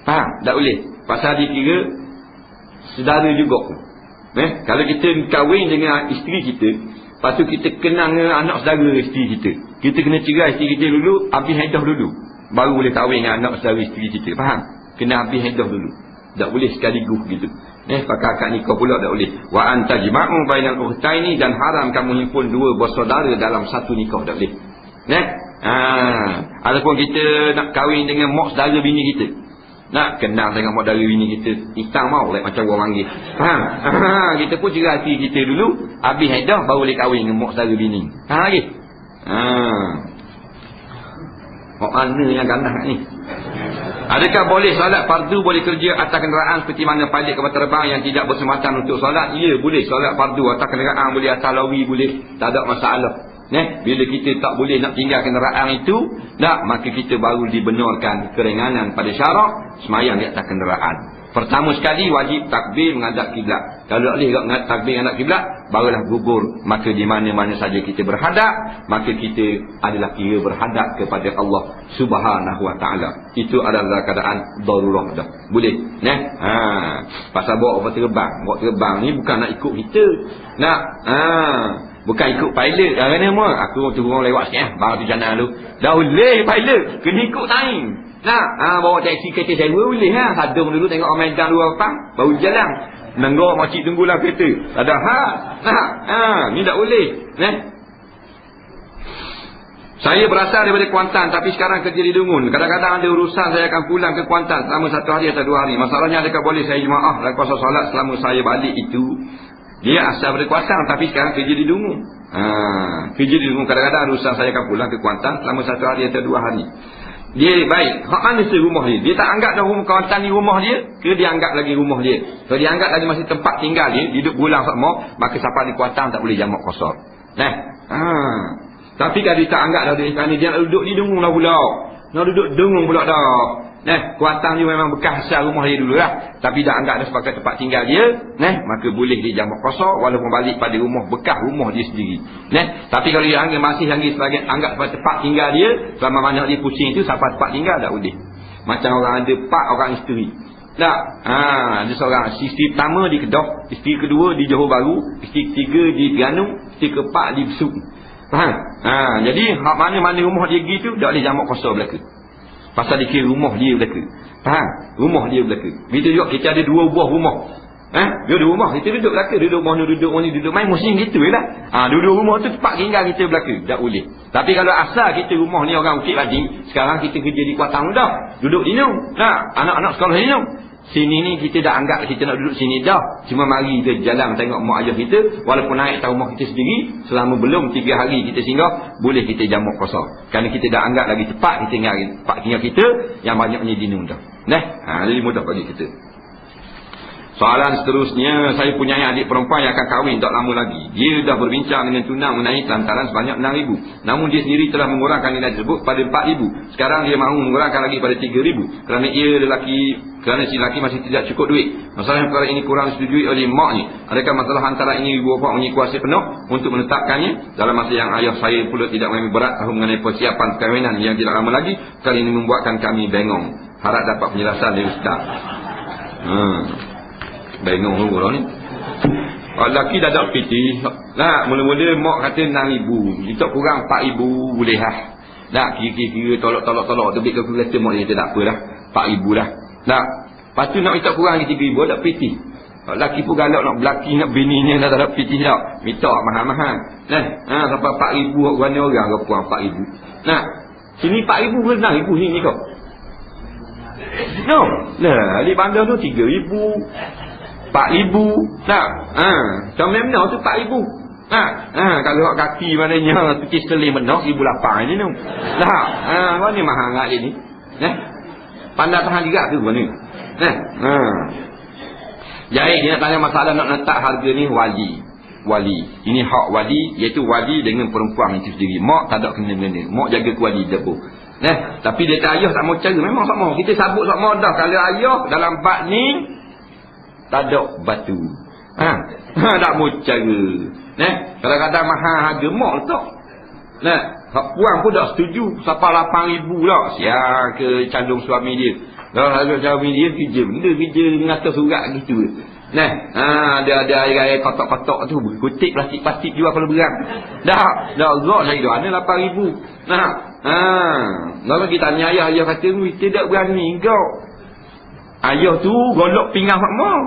Faham? Tak boleh. Pasal dia kira saudara juga. Kalau kita kahwin dengan isteri kita, lepas tu kita kenal dengan anak saudara isteri kita, kita kena cerai isteri kita dulu, habis haidah dulu, baru boleh kahwin dengan anak saudara isteri kita. Faham? Kena habis haidah dulu. Tak boleh sekaligus gitu. Pakai akad nikah pula tak boleh. Wa antajma'u bainal ukhtaini, dan haram kamu himpun dua bersaudara dalam satu nikah, tak boleh. Ataupun kita nak kahwin dengan mak saudara bini kita, nak kenal dengan mak saudara bini kita, hitam mau macam orang panggil. Faham? Kita pun cerai hati kita dulu, habis haidah baru boleh kahwin dengan mak saudara bini. Faham lagi? Mana yang ganas ni? Adakah boleh solat fardu boleh kerja atas kenderaan seperti mana pilot kapal terbang yang tidak bersempatan untuk solat? Ya, boleh solat fardu atas kenderaan, boleh atas lori, boleh, tak ada masalah. Bila kita tak boleh nak tinggal kenderaan itu, maka kita baru dibenarkan keringanan pada syarak semayang di atas kenderaan. Pertama sekali wajib takbir menghadap kiblat. Kalau tak boleh takbir menghadap kiblat, barulah gugur. Maka di mana-mana saja kita berhadap, maka kita adalah kira berhadap kepada Allah Subhanahu Wa Taala. Itu adalah keadaan darurah dah. Boleh. Pasal bawa terbang ni bukan nak ikut kita. Bukan ikut pilot. Kerana apa? Aku turun lewat sikit, baru tu jalan dulu. Dah boleh pilot, kena ikut time. Bawa taksi kereta sewa boleh. Hadung dulu tengok Medan dua apa, baru jalan. Nenggok makcik tunggulah kereta. Ada ni tak boleh. Saya berasal daripada Kuantan, tapi sekarang kerja di Dungun. Kadang-kadang ada urusan, saya akan pulang ke Kuantan selama 1 hari atau 2 hari. Masalahnya, adakah boleh saya jemaah dan kuasa solat selama saya balik itu? Dia asal daripada Kuantan, tapi sekarang kerja di Dungun. Kerja di Dungun. Kadang-kadang urusan, saya akan pulang ke Kuantan selama 1 hari atau 2 hari. Dia baik, hak mana rumah dia? Dia tak anggap dah rumah Kuantan ni rumah dia, ke dia anggap lagi rumah dia? Kalau dia anggap lagi masih tempat tinggal dia, duduk bulan sama, maka siapa di Kuantan tak boleh jamak kosor. Tapi kalau dia tak anggap dah dia nak duduk di Dungun lah pula. Nak duduk Dungun pula dah. Kuantan ni memang bekas asal rumah dia dulu lah, tapi dah anggap dah sebagai tempat tinggal dia, maka boleh dia jamak kosor walaupun balik pada rumah bekas rumah dia sendiri. Tapi kalau dia masih sebagai anggap sebagai tempat tinggal dia, selama mana dia pusing itu siapa tempat tinggal tak boleh. Macam orang ada 4 orang isteri. Ada seorang isteri pertama di Kedah, isteri kedua di Johor Bahru, isteri ketiga di Terengganu, isteri keempat di Besut. Faham? Jadi hak mana-mana rumah dia gitu tak boleh jamak kosor belaka. Pasal dia kira rumah dia belaka. Faham? Rumah dia belaka. Begitu juga kita ada 2 buah rumah. Dua rumah kita duduk belaka, duduk mana duduk ni duduk main musim gitu je lah. Duduk rumah tu tempat tinggal kita belaka, tak boleh. Tapi kalau asal kita rumah ni orang Bukit Rajing, sekarang kita kerja di Kuantan dah, duduk di Nung. Anak-anak sekolah di Nung. Sini ni kita dah anggap kita nak duduk sini dah. Cuma mari kita jalan tengok mak ayah kita, walaupun naik atas rumah kita sendiri, selama belum 3 hari kita singgah, boleh kita jamak kosor. Kerana kita dah anggap lagi tepat kita tinggal kita yang banyaknya di Nung dah. Jadi mudah bagi kita. Soalan seterusnya, saya punya adik perempuan yang akan kahwin tak lama lagi. Dia dah berbincang dengan tunang mengenai lantaran sebanyak 6,000. Namun dia sendiri telah mengurangkan nilai tersebut pada 4,000. Sekarang dia mahu mengurangkan lagi pada 3,000. Kerana si lelaki masih tidak cukup duit. Masalah perkara ini kurang disetujui oleh maknya. Adakah masalah antara ini ibu bapa mempunyai kuasa penuh untuk menetapkannya? Dalam masa yang ayah saya pula tidak memang berat tahu mengenai persiapan perkahwinan yang tidak lama lagi. Kali ini membuatkan kami bengong. Harap dapat penjelasan dari Ustaz. Bengong orang ni. Lelaki dah ada piti. Mula-mula mak kata 6,000. Kita kurang 4,000 boleh lah. Kira-kira tolak-tolak tu bit kalkulator mak dia tak apa dah. 4,000 dah. Lepas tu nak minta kurang lagi 3,000, tak pitih. Laki pun galak nak belaki nak bini ni dah tak pitih tak. Minta mahal-mahal. Nah, sampai 4,000 orang orang ke puang 4,000. Nah, sini 4,000 ke 6,000 sini kau. No. Lah, di bandar tu 3,000. 4,000. Tak. Macam mana tu 4,000. Kalau hak kaki maknanya tu seling benar 1,800 ni tu. Lah, kau ni mahal ngak ni. Nah. Pandai tahan juga tu mana. Nah. Jadi dia nak tanya masalah nak letak harga ni wali. Ini hak wali, iaitu wali dengan perempuan itu sendiri. Mak tak ada kena-mena. Mak jaga ke wali debu. Tapi dia tak ayah tak mau cara. Memang sama. Kita sabut sama dah. Kalau ayah dalam bab ni tak ada batu. Tak mau cara. Kadang-kadang mahal harga mak letak. Hak puan pun tak setuju. Sampai 8,000 tak. Sial ke candung suami dia. Kalau harga suami dia kerja. Benda kerja dengan atas surat gitu. Ada air kotak-kotak tu. Kutip plastik-plastik juga kalau berat. Dah gerak saya dah. Ada 8,000. Kalau kita tanya ayah kata, tidak berani kau. Ayah tu golok pinggang mak mak.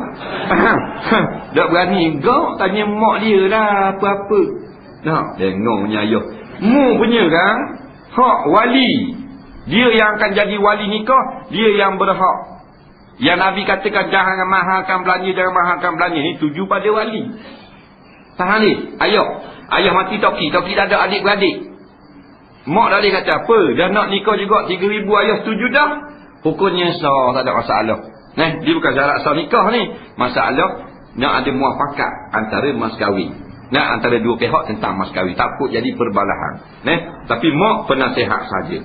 Tak berani kau. Tanya mak dia lah apa-apa. Tengoknya ayah. Mu punya kan hak wali. Dia yang akan jadi wali nikah. Dia yang berhak. Yang Nabi katakan jangan mahalkan belanja ni tuju pada wali. Tahan ni. Ayah mati toki tak ada adik-beradik. Mak dah dia kata apa? Dah nak nikah juga 3,000 ayah setuju dah. Hukumnya sah, tak ada masalah. Dia bukan syarat sah nikah ni. Masalah nak ada muafakat antara mas kahwin. Antara dua pihak tentang mas kahwin. Takut jadi perbalahan. Tapi mak penasihat saja.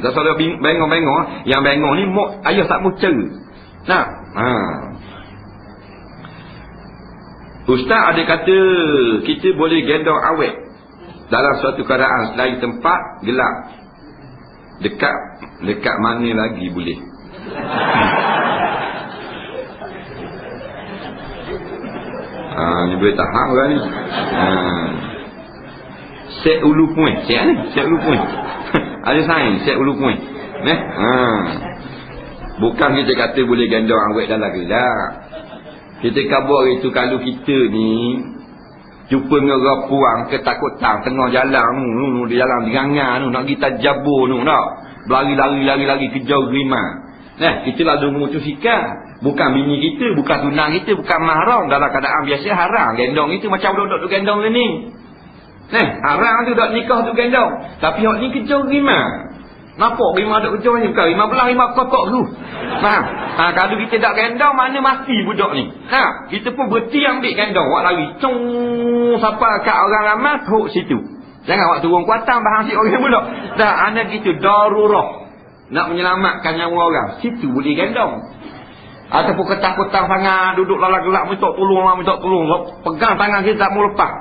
Tak salah bengong-bengong. Yang bengong ni mak ayah tak mau cara. Ustaz ada kata kita boleh gendong awet dalam suatu keadaan selain tempat gelap. Dekat mana lagi boleh? Ni boleh tahan orang ni. Set ulu point. Set ulu point. Ada sains set ulu point. Bukan kita kata boleh gendong awet dalam gelap. Kita kabar itu kalau kita ni jumpa dengan orang puang ketakutan tengah jalan di jalan digangan nak kita jabur tak. Lari kejar rimah. Kita lalu memutus sikap. Bukan bini kita, bukan tunang kita, bukan mahram. Dalam keadaan biasa haram gendong itu macam duduk tu gendong ni. Haram tu dak nikah tu gendong. Tapi hak ni kejar rimah. Nampak rimah duk kejar ni bukan rimah belah, rimah kotak tu. Kalau kita tak gendong mana mati budak ni. Kita pun berhenti ambil gendong. Wak lari cung sampai kat orang ramai hok situ. Jangan awak turun kuatan bahang si orang pula. Dah anak kita darurah nak menyelamatkan nyawa orang. Situ boleh gendong. Ataupun ketakutan sangat duduk dalam gelap minta tolong. Pegang tangan kita tak mau lepas.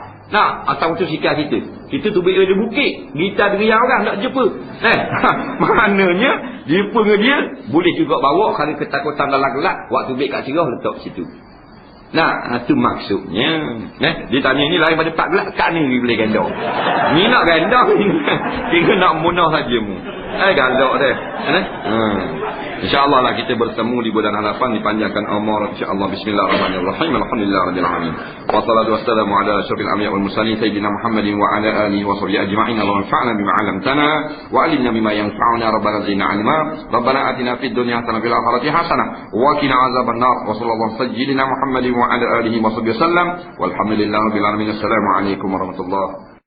Atau tu sikap kita. Kita tu berada di bukit. Kita ada riang orang nak jumpa. Maknanya jumpa dengan dia boleh juga bawa kalau ketakutan dalam gelap. Waktu baik kat cerah letak situ. Itu maksudnya. Dia tanya ni lain pada pak gelap kat ni boleh gendong. Ni nak gendong. Kira nak munah saja mu. Galak dia. InsyaAllah lah kita bertemu di bulan hadapan dipanjangkan umur insyaAllah. Bismillahirrahmanirrahim. Alhamdulillahirabbil alamin. Wassalatu wassalamu ala asyrafil anbiya'i wal mursalin sayyidina Muhammadin wa ala alihi wa sahbihi ajma'in. Allahumma anfa'na bima 'allamtana wa 'allimna bima yanfa'una rabbana zidna 'ilma. Rabbana atina fid dunya hasanah wa fil akhirati hasanah wa qina 'adzabannar. Wa sallallahu sayyidina Muhammadin wa ala alihi wa sahbihi wasallam. Walhamdulillahirabbil alamin. Assalamu alaikum warahmatullahi